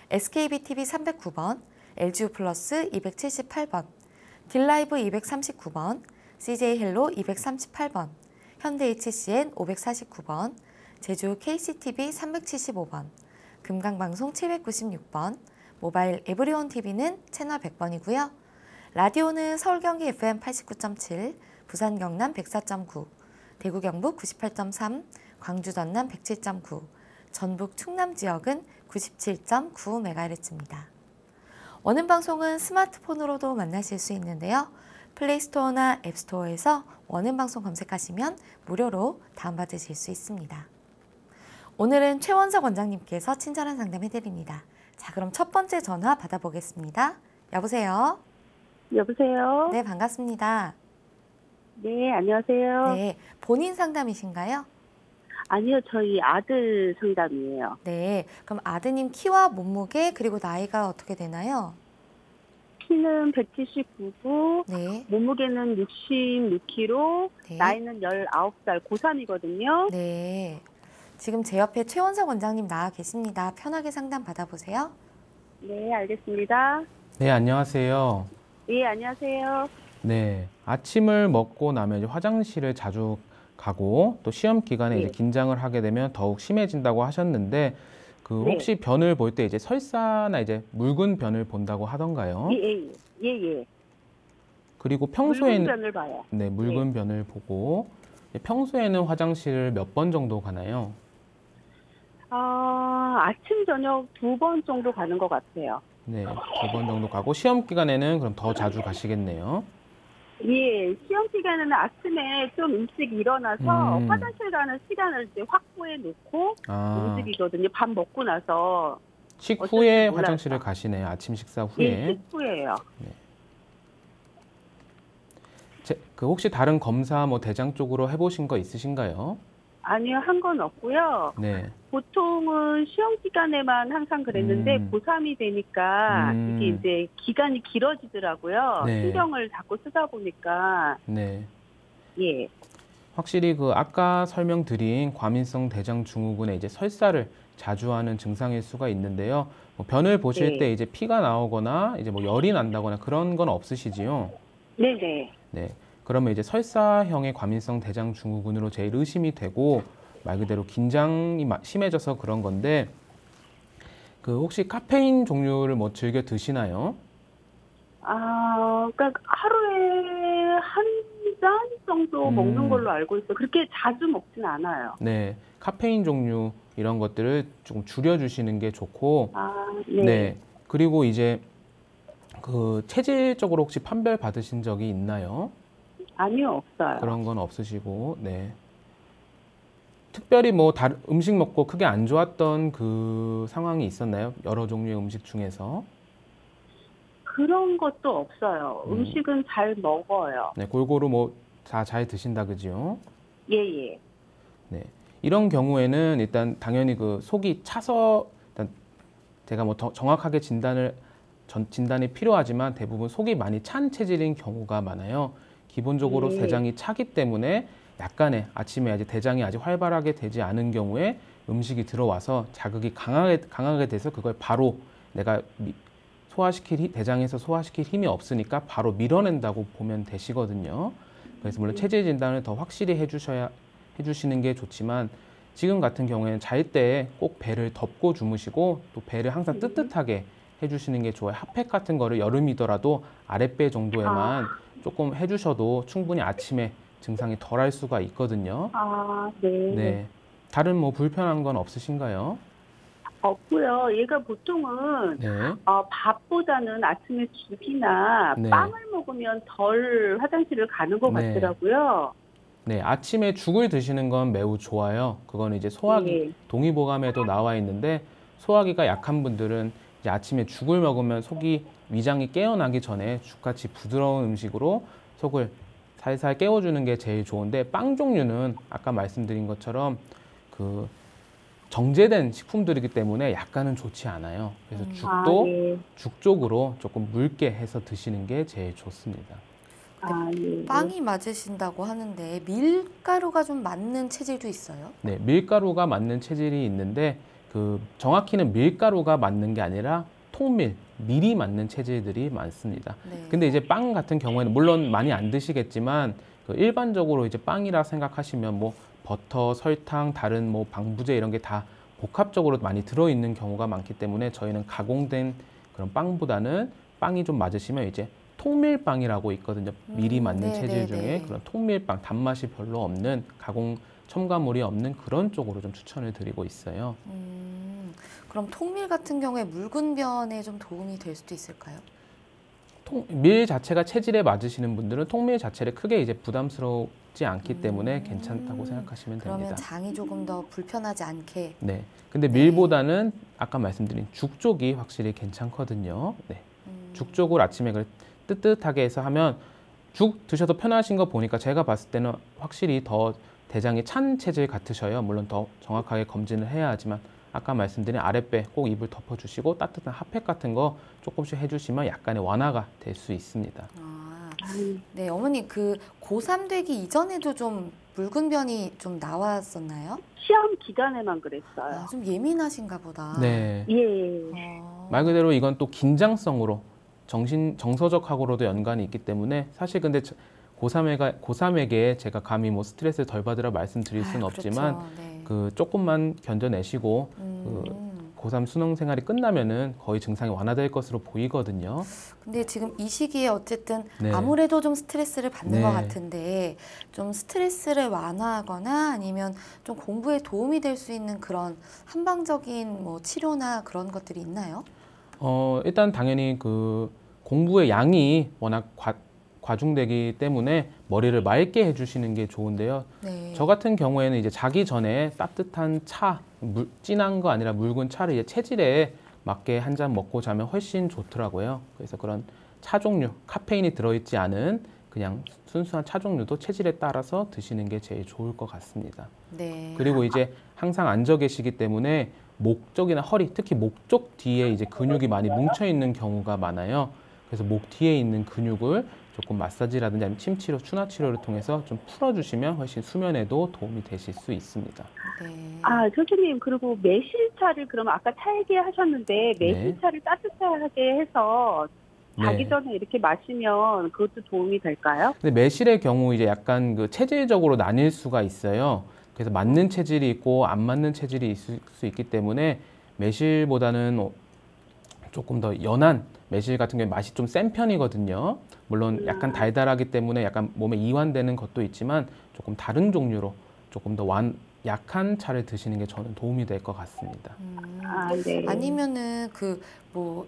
SKBTV 309번, LGU 플러스 278번, 딜라이브 239번, CJ헬로 238번, 현대 HCN 549번, 제주 KCTV 375번, 금강방송 796번, 모바일 에브리온 TV는 채널 100번이고요. 라디오는 서울 경기 FM 89.7, 부산 경남 104.9, 대구 경북 98.3, 광주 전남 107.9, 전북 충남 지역은 97.9MHz입니다. 원음 방송은 스마트폰으로도 만나실 수 있는데요. 플레이스토어나 앱스토어에서 원음 방송 검색하시면 무료로 다운받으실 수 있습니다. 오늘은 최원석 원장님께서 친절한 상담해드립니다. 자, 그럼 첫 번째 전화 받아보겠습니다. 여보세요?
여보세요?
네, 반갑습니다.
네, 안녕하세요.
네, 본인 상담이신가요?
아니요, 저희 아들 상담이에요.
네, 그럼 아드님 키와 몸무게 그리고 나이가 어떻게 되나요?
키는 179고,
네,
몸무게는 66kg,
네.
나이는 19살, 고3이거든요.
네. 지금 제 옆에 최원석 원장님 나와 계십니다. 편하게 상담 받아보세요.
네, 알겠습니다.
네, 안녕하세요.
예, 안녕하세요.
네, 아침을 먹고 나면 이제 화장실을 자주 가고 또 시험 기간에
네.
이제 긴장을 하게 되면 더욱 심해진다고 하셨는데 그
네.
혹시 변을 볼 때 이제 설사나 이제 묽은 변을 본다고 하던가요?
예.
그리고
묽은
평소에는
변을 봐요.
네, 묽은 변을 보고 평소에는 화장실을 몇 번 정도 가나요?
아침, 저녁 2번 정도 가는 것 같아요.
네, 2번 정도 가고 시험 기간에는 그럼 더 자주 가시겠네요.
예, 시험 기간에는 아침에 좀 일찍 일어나서 화장실 가는 시간을 이제 확보해 놓고
아,
움직이거든요. 밥 먹고 나서.
식후에
몰라서.
화장실을 가시네요. 아침 식사 후에.
예, 식후예요.
그 혹시 다른 검사 뭐 대장 쪽으로 해보신 거 있으신가요?
아니요, 한 건 없고요.
네.
보통은 시험 기간에만 항상 그랬는데 고3이 되니까 이게 이제 기간이 길어지더라고요.
네.
신경을 자꾸 쓰다 보니까.
네.
예.
확실히 그 아까 설명드린 과민성 대장 증후군의 이제 설사를 자주 하는 증상일 수가 있는데요. 뭐 변을 보실
네.
때 이제 피가 나오거나 이제 뭐 열이 난다거나 그런 건 없으시지요?
네네.
네. 그러면 이제 설사형의 과민성 대장 증후군으로 제일 의심이 되고 말 그대로 긴장이 심해져서 그런 건데 그 혹시 카페인 종류를 뭐 즐겨 드시나요?
그러니까 하루에 한 잔 정도 먹는 걸로 알고 있어요. 그렇게 자주 먹진 않아요.
네. 카페인 종류 이런 것들을 조금 줄여주시는 게 좋고
네.
네. 그리고 이제 그 체질적으로 혹시 판별 받으신 적이 있나요?
아니요, 없어요.
그런 건 없으시고, 네. 특별히 뭐 다른 음식 먹고 크게 안 좋았던 그 상황이 있었나요? 여러 종류의 음식 중에서?
그런 것도 없어요. 음식은 잘 먹어요.
네, 골고루 뭐 다 잘 드신다 그지요?
예.
네. 이런 경우에는 일단 당연히 그 속이 차서 일단 제가 뭐 더 정확하게 진단이 필요하지만 대부분 속이 많이 찬 체질인 경우가 많아요. 기본적으로
네.
대장이 차기 때문에 약간의 아침에 아직 대장이 아직 활발하게 되지 않은 경우에 음식이 들어와서 자극이 강하게 돼서 그걸 바로 내가 대장에서 소화시킬 힘이 없으니까 바로 밀어낸다고 보면 되시거든요. 그래서 물론 체질 진단을 더 확실히 해주시는 게 좋지만 지금 같은 경우에는 잘 때 꼭 배를 덮고 주무시고 또 배를 항상 뜨뜻하게 해주시는 게 좋아요. 핫팩 같은 거를 여름이더라도 아랫배 정도에만 조금 해주셔도 충분히 아침에 증상이 덜할 수가 있거든요.
네.
네. 다른 뭐 불편한 건 없으신가요?
없고요. 얘가 보통은
네.
밥보다는 아침에 죽이나
네.
빵을 먹으면 덜 화장실을 가는 것
네.
같더라고요.
네, 아침에 죽을 드시는 건 매우 좋아요. 그거는 이제 소화기,
네.
동의보감에도 나와 있는데 소화기가 약한 분들은 이제 아침에 죽을 먹으면 속이 위장이 깨어나기 전에 죽같이 부드러운 음식으로 속을 살살 깨워주는 게 제일 좋은데 빵 종류는 아까 말씀드린 것처럼 그 정제된 식품들이기 때문에 약간은 좋지 않아요. 그래서 죽도
네.
죽 쪽으로 조금 묽게 해서 드시는 게 제일 좋습니다.
네.
빵이 맞으신다고 하는데 밀가루가 좀 맞는 체질도 있어요?
네, 밀가루가 맞는 체질이 있는데 그 정확히는 밀가루가 맞는 게 아니라 밀이 맞는 체질들이 많습니다.
네.
근데 이제 빵 같은 경우에는 물론 많이 안 드시겠지만 그 일반적으로 이제 빵이라 생각하시면 뭐 버터, 설탕, 다른 뭐 방부제 이런 게 다 복합적으로 많이 들어있는 경우가 많기 때문에 저희는 가공된 그런 빵보다는 빵이 좀 맞으시면 이제 통밀빵이라고 있거든요. 밀이 맞는 체질 중에
네네네.
그런 통밀빵, 단맛이 별로 없는 가공 첨가물이 없는 그런 쪽으로 좀 추천을 드리고 있어요.
그럼 통밀 같은 경우에 묽은변에 좀 도움이 될 수도 있을까요?
밀 자체가 체질에 맞으시는 분들은 통밀 자체를 크게 이제 부담스럽지 않기 때문에 괜찮다고 생각하시면
그러면
됩니다.
장이 조금 더 불편하지 않게.
네. 근데
네.
밀보다는 아까 말씀드린 죽 쪽이 확실히 괜찮거든요. 네. 죽 쪽을 아침에 뜨뜻하게 해서 하면 죽 드셔도 편하신 거 보니까 제가 봤을 때는 확실히 더 대장이 찬 체질 같으셔요. 물론 더 정확하게 검진을 해야 하지만 아까 말씀드린 아랫배 꼭 이불 덮어주시고 따뜻한 핫팩 같은 거 조금씩 해주시면 약간의 완화가 될 수 있습니다.
네, 어머니 그 고3 되기 이전에도 좀 묽은변이 좀 나왔었나요?
시험 기간에만 그랬어요.
좀 예민하신가 보다.
네.
예.
말 그대로 이건 또 긴장성으로 정서적하고로도 연관이 있기 때문에 사실 근데 고3에게 제가 감히 뭐 스트레스를 덜 받으라 말씀드릴 수는 없지만
그렇죠. 네.
그 조금만 견뎌내시고 그 고3 수능 생활이 끝나면은 거의 증상이 완화될 것으로 보이거든요.
근데 지금 이 시기에 어쨌든
네.
아무래도 좀 스트레스를 받는
네.
것 같은데 좀 스트레스를 완화하거나 아니면 좀 공부에 도움이 될 수 있는 그런 한방적인 뭐 치료나 그런 것들이 있나요?
일단 당연히 그 공부의 양이 워낙 과중되기 때문에 머리를 맑게 해주시는 게 좋은데요.
네.
저 같은 경우에는 이제 자기 전에 따뜻한 차, 진한 거 아니라 묽은 차를 이제 체질에 맞게 한 잔 먹고 자면 훨씬 좋더라고요. 그래서 그런 차 종류, 카페인이 들어있지 않은 그냥 순수한 차 종류도 체질에 따라서 드시는 게 제일 좋을 것 같습니다.
네.
그리고 이제 항상 앉아 계시기 때문에 목 쪽이나 허리, 특히 목 쪽 뒤에 이제 근육이 많이 뭉쳐 있는 경우가 많아요. 그래서 목 뒤에 있는 근육을 조금 마사지라든지 아니면 침치료, 추나치료를 통해서 좀 풀어주시면 훨씬 수면에도 도움이 되실 수 있습니다.
네.
선생님, 그리고 매실차를 그럼 아까 차 얘기하셨는데 매실차를 따뜻하게 해서 자기
네.
전에 이렇게 마시면 그것도 도움이 될까요?
근데 매실의 경우 이제 약간 그 체질적으로 나뉠 수가 있어요. 그래서 맞는 체질이 있고 안 맞는 체질이 있을 수 있기 때문에 매실보다는 조금 더 연한 매실 같은 경우에 맛이 좀 센 편이거든요. 물론 약간 달달하기 때문에 약간 몸에 이완되는 것도 있지만 조금 다른 종류로 조금 더 약한 차를 드시는 게 저는 도움이 될 것 같습니다.
네.
아니면은 그 뭐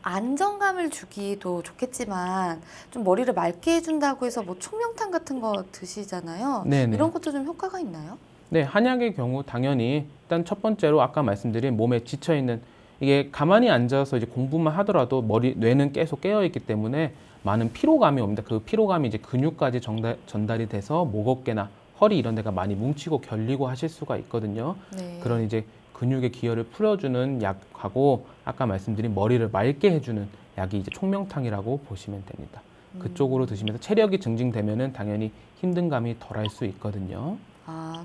안정감을 주기도 좋겠지만 좀 머리를 맑게 해준다고 해서 뭐 총명탕 같은 거 드시잖아요.
네네.
이런 것도 좀 효과가 있나요?
네, 한약의 경우 당연히 일단 첫 번째로 아까 말씀드린 몸에 지쳐 있는 이게 가만히 앉아서 이제 공부만 하더라도 뇌는 계속 깨어 있기 때문에 많은 피로감이 옵니다. 그 피로감이 이제 근육까지 전달이 돼서 목 어깨나 허리 이런 데가 많이 뭉치고 결리고 하실 수가 있거든요.
네.
그런 이제 근육의 기혈을 풀어주는 약하고 아까 말씀드린 머리를 맑게 해주는 약이 이제 총명탕이라고 보시면 됩니다. 그쪽으로 드시면서 체력이 증진되면은 당연히 힘든 감이 덜할 수 있거든요.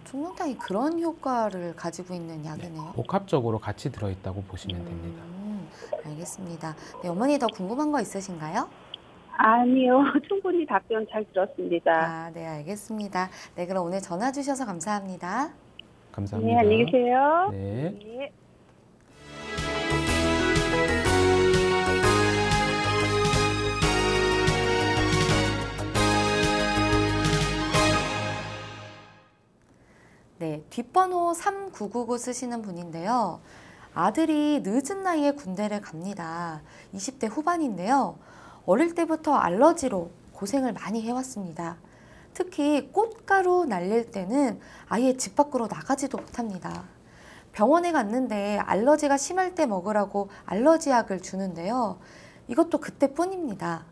총명탕이 그런 효과를 가지고 있는 약이네요.
복합적으로 같이 들어있다고 보시면 됩니다.
알겠습니다. 네, 어머니 더 궁금한 거 있으신가요?
아니요. 충분히 답변 잘 들었습니다.
네, 알겠습니다. 네, 그럼 오늘 전화 주셔서 감사합니다.
감사합니다.
네, 안녕히 계세요.
네.
네.
네, 뒷번호 3999 쓰시는 분인데요. 아들이 늦은 나이에 군대를 갑니다. 20대 후반인데요. 어릴 때부터 알러지로 고생을 많이 해왔습니다. 특히 꽃가루 날릴 때는 아예 집 밖으로 나가지도 못합니다. 병원에 갔는데 알러지가 심할 때 먹으라고 알러지약을 주는데요. 이것도 그때뿐입니다.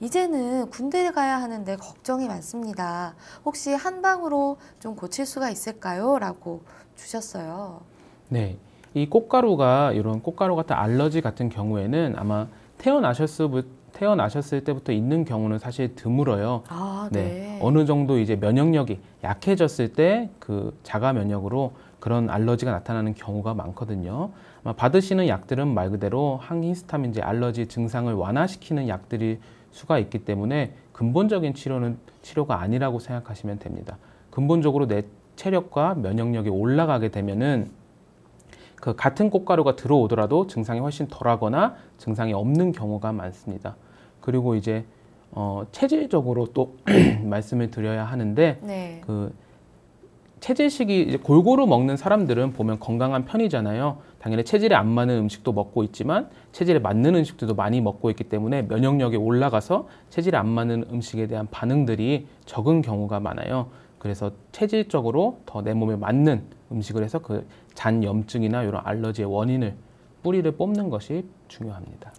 이제는 군대에 가야 하는데 걱정이 많습니다. 혹시 한방으로 좀 고칠 수가 있을까요? 라고 주셨어요.
네. 이 꽃가루가 이런 꽃가루 같은 알러지 같은 경우에는 아마 태어나셨을 때부터 있는 경우는 사실 드물어요.
네.
어느 정도 이제 면역력이 약해졌을 때 그 자가 면역으로 그런 알러지가 나타나는 경우가 많거든요. 아마 받으시는 약들은 말 그대로 항히스타민제 알러지 증상을 완화시키는 약들일 수가 있기 때문에 근본적인 치료가 아니라고 생각하시면 됩니다. 근본적으로 내 체력과 면역력이 올라가게 되면은 그 같은 꽃가루가 들어오더라도 증상이 훨씬 덜하거나 증상이 없는 경우가 많습니다. 그리고 이제 체질적으로 또 말씀을 드려야 하는데
네.
그 체질식이 이제 골고루 먹는 사람들은 보면 건강한 편이잖아요. 당연히 체질에 안 맞는 음식도 먹고 있지만 체질에 맞는 음식들도 많이 먹고 있기 때문에 면역력이 올라가서 체질에 안 맞는 음식에 대한 반응들이 적은 경우가 많아요. 그래서 체질적으로 더 내 몸에 맞는 음식을 해서 그 잔 염증이나 이런 알러지의 원인을 뿌리를 뽑는 것이 중요합니다.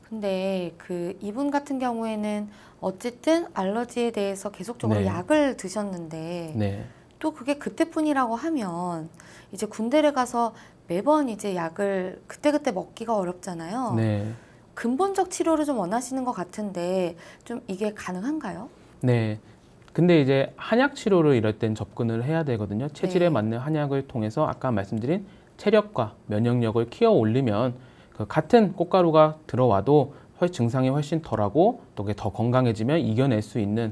근데 그 이분 같은 경우에는 어쨌든 알러지에 대해서 계속적으로
네.
약을 드셨는데
네.
또 그게 그때뿐이라고 하면 이제 군대를 가서 매번 이제 약을 그때그때 먹기가 어렵잖아요.
네.
근본적 치료를 좀 원하시는 것 같은데 좀 이게 가능한가요?
네. 근데 이제 한약 치료를 이럴 땐 접근을 해야 되거든요. 체질에
네.
맞는 한약을 통해서 아까 말씀드린 체력과 면역력을 키워 올리면 그 같은 꽃가루가 들어와도 증상이 훨씬 덜하고 또 그게 더 건강해지면 이겨낼 수 있는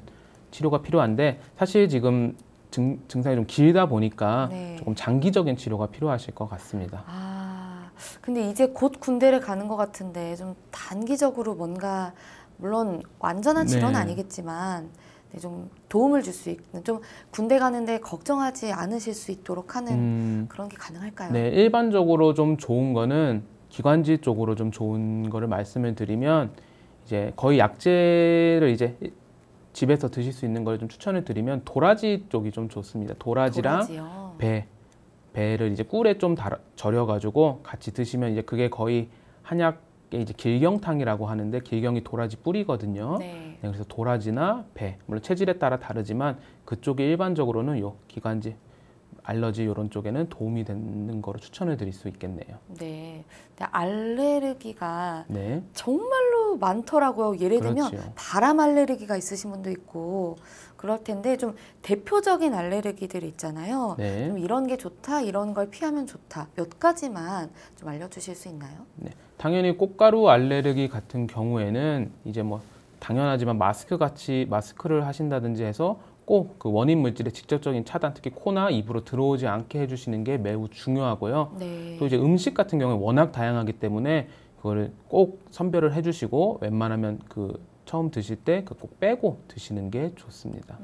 치료가 필요한데 사실 지금 증상이 좀 길다 보니까
네.
조금 장기적인 치료가 필요하실 것 같습니다.
아, 근데 이제 곧 군대를 가는 것 같은데 좀 단기적으로 뭔가 물론 완전한 치료는
네.
아니겠지만 네, 좀 도움을 줄 수 있는 좀 군대 가는데 걱정하지 않으실 수 있도록 하는 그런 게 가능할까요?
네, 일반적으로 좀 좋은 거는 기관지 쪽으로 좀 좋은 거를 말씀을 드리면 이제 거의 약재를 이제 집에서 드실 수 있는 걸 좀 추천을 드리면 도라지 쪽이 좀 좋습니다. 도라지랑
도라지요.
배를 이제 꿀에 좀 절여가지고 같이 드시면 이제 그게 거의 한약의 이제 길경탕이라고 하는데 길경이 도라지 뿌리거든요.
네.
네, 그래서 도라지나 배, 물론 체질에 따라 다르지만 그쪽이 일반적으로는 요 기관지 알러지 이런 쪽에는 도움이 되는 거로 추천을 드릴 수 있겠네요.
네. 근데 알레르기가
네,
정말로 많더라고요. 예를 들면
그렇죠.
바람 알레르기가 있으신 분도 있고 그럴 텐데 좀 대표적인 알레르기들이 있잖아요.
네.
좀 이런 게 좋다, 이런 걸 피하면 좋다. 몇 가지만 좀 알려주실 수 있나요?
네. 당연히 꽃가루 알레르기 같은 경우에는 이제 뭐 당연하지만 마스크를 하신다든지 해서 꼭 그 원인 물질의 직접적인 차단, 특히 코나 입으로 들어오지 않게 해주시는 게 매우 중요하고요.
네.
또 이제 음식 같은 경우에 워낙 다양하기 때문에 그거를 꼭 선별을 해주시고 웬만하면 그 처음 드실 때 그 꼭 빼고 드시는 게 좋습니다.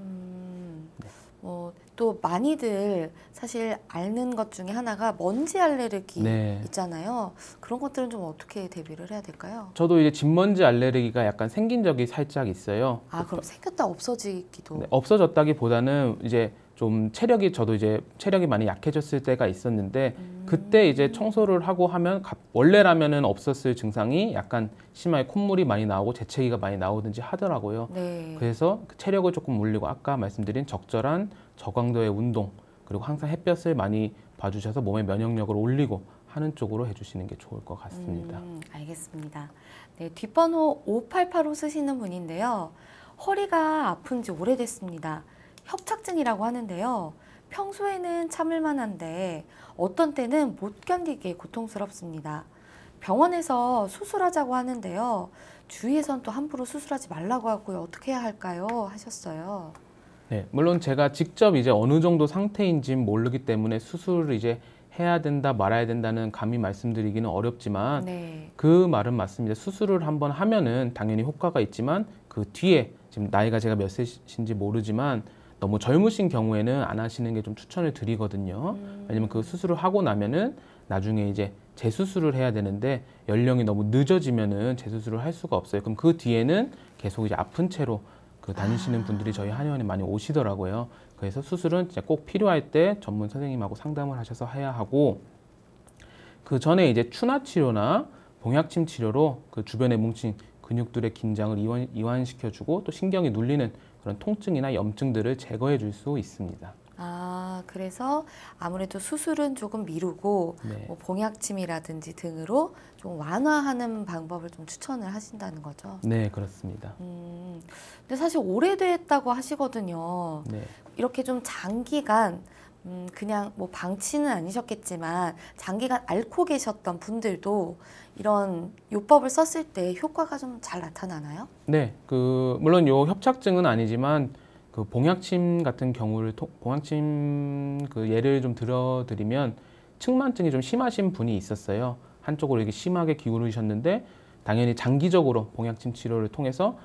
또 많이들 사실 앓는 것 중에 하나가 먼지 알레르기
네.
있잖아요. 그런 것들은 좀 어떻게 대비를 해야 될까요?
저도 이제 진먼지 알레르기가 약간 생긴 적이 살짝 있어요.
아, 그럼 생겼다 없어지기도.
네, 없어졌다기보다는 이제 좀 저도 이제 체력이 많이 약해졌을 때가 있었는데 그때 이제 청소를 하고 하면 원래라면은 없었을 증상이 약간 심하게 콧물이 많이 나오고 재채기가 많이 나오든지 하더라고요.
네.
그래서 그 체력을 조금 올리고 아까 말씀드린 적절한 저강도의 운동 그리고 항상 햇볕을 많이 봐주셔서 몸의 면역력을 올리고 하는 쪽으로 해주시는 게 좋을 것 같습니다.
알겠습니다. 네, 뒷번호 5885 쓰시는 분인데요. 허리가 아픈 지 오래됐습니다. 협착증이라고 하는데요. 평소에는 참을 만한데 어떤 때는 못 견디게 고통스럽습니다. 병원에서 수술하자고 하는데요. 주위에선 또 함부로 수술하지 말라고 하고요. 어떻게 해야 할까요? 하셨어요.
네, 물론 제가 직접 이제 어느 정도 상태인지 모르기 때문에 수술을 이제 해야 된다 말아야 된다는 감히 말씀드리기는 어렵지만
네.
그 말은 맞습니다. 수술을 한번 하면은 당연히 효과가 있지만 그 뒤에 지금 나이가 제가 몇 세신지 모르지만 너무 젊으신 경우에는 안 하시는 게 좀 추천을 드리거든요. 왜냐면 그 수술을 하고 나면은 나중에 이제 재수술을 해야 되는데 연령이 너무 늦어지면은 재수술을 할 수가 없어요. 그럼 그 뒤에는 계속 이제 아픈 채로 그 다니시는 분들이 저희 한의원에 많이 오시더라고요. 그래서 수술은 진짜 꼭 필요할 때 전문 선생님하고 상담을 하셔서 해야 하고 그 전에 이제 추나 치료나 봉약침 치료로 그 주변에 뭉친 근육들의 긴장을 이완시켜주고 또 신경이 눌리는 그런 통증이나 염증들을 제거해 줄 수 있습니다.
아, 그래서 아무래도 수술은 조금 미루고
네.
뭐 봉약침이라든지 등으로 좀 완화하는 방법을 좀 추천을 하신다는 거죠.
네, 그렇습니다.
근데 사실 오래됐다고 하시거든요.
네.
이렇게 좀 장기간 그냥 뭐 방치는 아니셨겠지만 장기간 앓고 계셨던 분들도 이런 요법을 썼을 때 효과가 좀 잘 나타나나요?
네, 물론 요 협착증은 아니지만 그 봉약침 같은 경우를 봉약침 그 예를 좀 들어드리면 측만증이 좀 심하신 분이 있었어요. 한쪽으로 이렇게 심하게 기울으셨는데 당연히 장기적으로 봉약침 치료를 통해서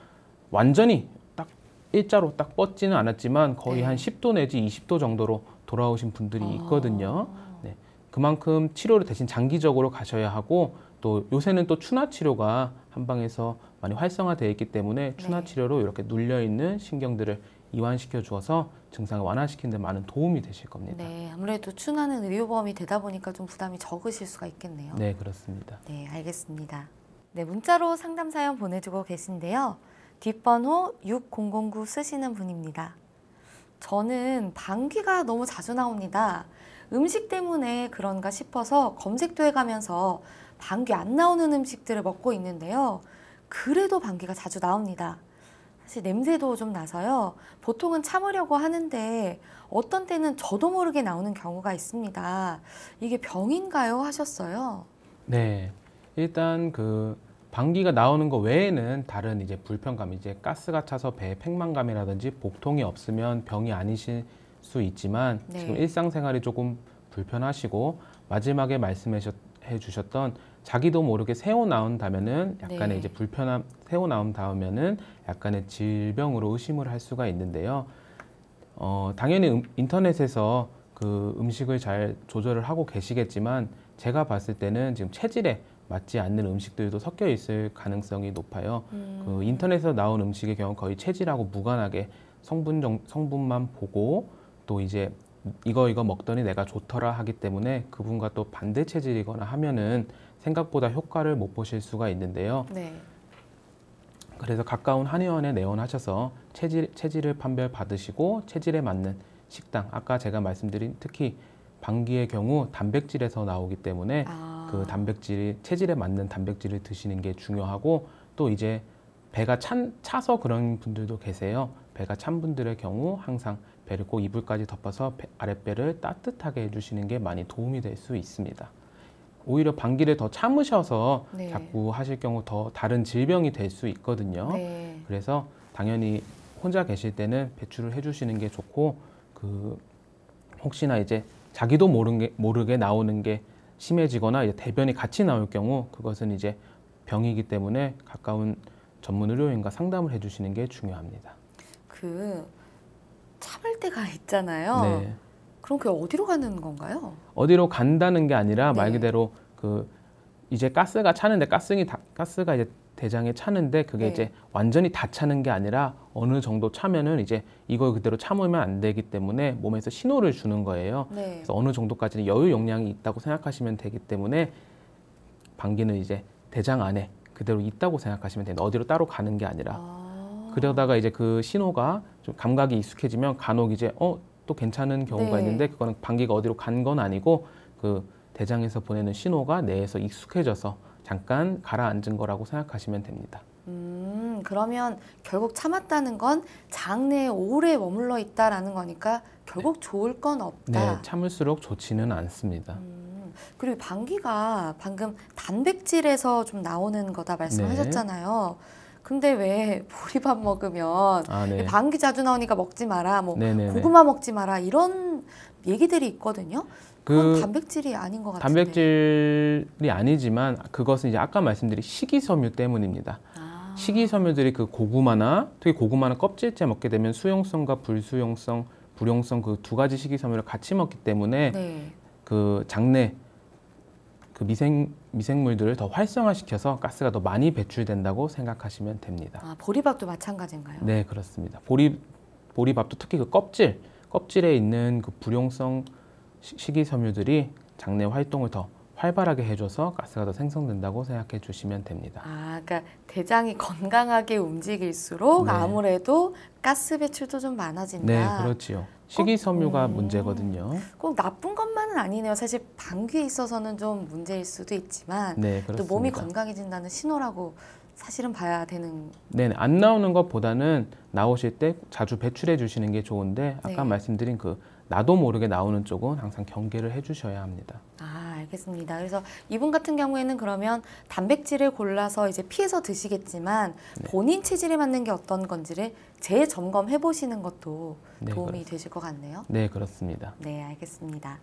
완전히 딱 일자로 딱 뻗지는 않았지만 거의
네.
한 10도 내지 20도 정도로 돌아오신 분들이 있거든요. 네. 그만큼 치료를 대신 장기적으로 가셔야 하고 또 요새는 또 추나 치료가 한방에서 많이 활성화되어 있기 때문에 추나 치료로 이렇게 눌려 있는 신경들을 이완시켜 주어서 증상을 완화시키는 데 많은 도움이 되실 겁니다.
네, 아무래도 추나는 의료보험이 되다 보니까 좀 부담이 적으실 수가 있겠네요.
네, 그렇습니다.
네, 알겠습니다. 네, 문자로 상담 사연 보내주고 계신데요. 뒷번호 6009 쓰시는 분입니다. 저는 방귀가 너무 자주 나옵니다. 음식 때문에 그런가 싶어서 검색도 해가면서 방귀 안 나오는 음식들을 먹고 있는데요. 그래도 방귀가 자주 나옵니다. 사실 냄새도 좀 나서요. 보통은 참으려고 하는데 어떤 때는 저도 모르게 나오는 경우가 있습니다. 이게 병인가요? 하셨어요.
네, 일단 그 방귀가 나오는 거 외에는 다른 이제 불편감, 이제 가스가 차서 배에 팽만감이라든지 복통이 없으면 병이 아니실 수 있지만
네.
지금 일상생활이 조금 불편하시고 마지막에 말씀해 주셨던 자기도 모르게 새어 나온다면은 약간의
네.
이제 불편함, 새어 나온다면은 약간의 질병으로 의심을 할 수가 있는데요. 당연히 인터넷에서 그 음식을 잘 조절을 하고 계시겠지만 제가 봤을 때는 지금 체질에 맞지 않는 음식들도 섞여 있을 가능성이 높아요. 그 인터넷에서 나온 음식의 경우 거의 체질하고 무관하게 성분만 보고 또 이제 이거 먹더니 내가 좋더라 하기 때문에 그분과 또 반대 체질이거나 하면은 생각보다 효과를 못 보실 수가 있는데요.
네.
그래서 가까운 한의원에 내원하셔서 체질을 판별 받으시고 체질에 맞는 식당, 아까 제가 말씀드린 특히 방귀의 경우 단백질에서 나오기 때문에 그 단백질이 체질에 맞는 단백질을 드시는 게 중요하고 또 이제 배가 차서 그런 분들도 계세요. 배가 찬 분들의 경우 항상 배를 꼭 이불까지 덮어서 아랫배를 따뜻하게 해주시는 게 많이 도움이 될 수 있습니다. 오히려 방귀를 더 참으셔서
네.
자꾸 하실 경우 더 다른 질병이 될 수 있거든요.
네.
그래서 당연히 혼자 계실 때는 배출을 해주시는 게 좋고 그 혹시나 이제 자기도 모르게 나오는 게 심해지거나 이제 대변이 같이 나올 경우 그것은 이제 병이기 때문에 가까운 전문 의료인과 상담을 해주시는 게 중요합니다.
그 참을 때가 있잖아요.
네.
그럼 그게 어디로 가는 건가요?
어디로 간다는 게 아니라
네.
말 그대로 그 이제 가스가 차는데 가스가 이제 대장에 차는데 그게
네.
이제 완전히 다 차는 게 아니라 어느 정도 차면은 이제 이걸 그대로 참으면 안 되기 때문에 몸에서 신호를 주는 거예요.
네.
그래서 어느 정도까지는 여유 용량이 있다고 생각하시면 되기 때문에 방귀는 이제 대장 안에 그대로 있다고 생각하시면 돼요. 어디로 따로 가는 게 아니라. 그러다가 이제 그 신호가 좀 감각이 익숙해지면 간혹 이제 또 괜찮은 경우가
네.
있는데 그거는 방귀가 어디로 간 건 아니고 그 대장에서 보내는 신호가 뇌에서 익숙해져서 잠깐 가라앉은 거라고 생각하시면 됩니다.
그러면 결국 참았다는 건 장내에 오래 머물러 있다라는 거니까 결국 좋을 건 없다.
네, 참을수록 좋지는 않습니다.
그리고 방귀가 방금 단백질에서 좀 나오는 거다 말씀하셨잖아요. 근데 왜 보리밥 먹으면
네.
방귀 자주 나오니까 먹지 마라, 뭐
네네네.
고구마 먹지 마라 이런 얘기들이 있거든요. 그건
그
단백질이 아닌 것 같은데.
단백질이 아니지만 그것은 이제 아까 말씀드린 식이섬유 때문입니다. 식이섬유들이 그 고구마나 특히 고구마는 껍질째 먹게 되면 수용성과 불용성 그 두 가지 식이섬유를 같이 먹기 때문에
네.
그 장내 그 미생물들을 더 활성화시켜서 가스가 더 많이 배출된다고 생각하시면 됩니다.
보리밥도 마찬가지인가요?
네, 그렇습니다. 보리밥도 특히 그 껍질에 있는 그 불용성 식이섬유들이 장내 활동을 더 활발하게 해줘서 가스가 더 생성된다고 생각해 주시면 됩니다.
그러니까 대장이 건강하게 움직일수록
네.
아무래도 가스 배출도 좀 많아진다.
네, 그렇지요. 식이섬유가 문제거든요.
꼭 나쁜 것만은 아니네요. 사실 방귀에 있어서는 좀 문제일 수도 있지만
네,
또
그렇습니다.
몸이 건강해진다는 신호라고 사실은 봐야 되는.
네, 안 나오는 것보다는 나오실 때 자주 배출해 주시는 게 좋은데 아까
네.
말씀드린 그 나도 모르게 나오는 쪽은 항상 경계를 해주셔야 합니다.
알겠습니다. 그래서 이분 같은 경우에는 그러면 단백질을 골라서 이제 피해서 드시겠지만 본인 체질에 맞는 게 어떤 건지를 재점검해 보시는 것도
네,
도움이
그렇습니다.
되실 것 같네요.
네, 그렇습니다.
네, 알겠습니다.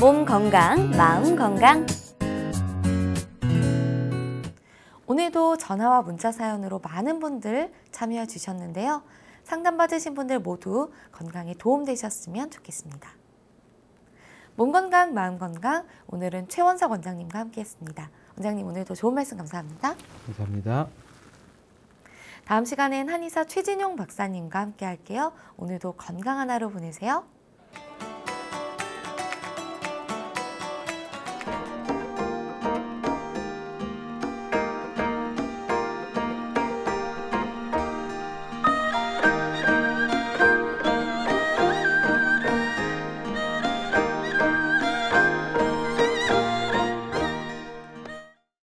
몸 건강, 마음 건강.
오늘도 전화와 문자 사연으로 많은 분들 참여해 주셨는데요. 상담받으신 분들 모두 건강에 도움되셨으면 좋겠습니다. 몸 건강, 마음 건강, 오늘은 최원석 원장님과 함께했습니다. 원장님 오늘도 좋은 말씀 감사합니다.
감사합니다.
다음 시간엔 한의사 최진용 박사님과 함께 할게요. 오늘도 건강한 하루 보내세요.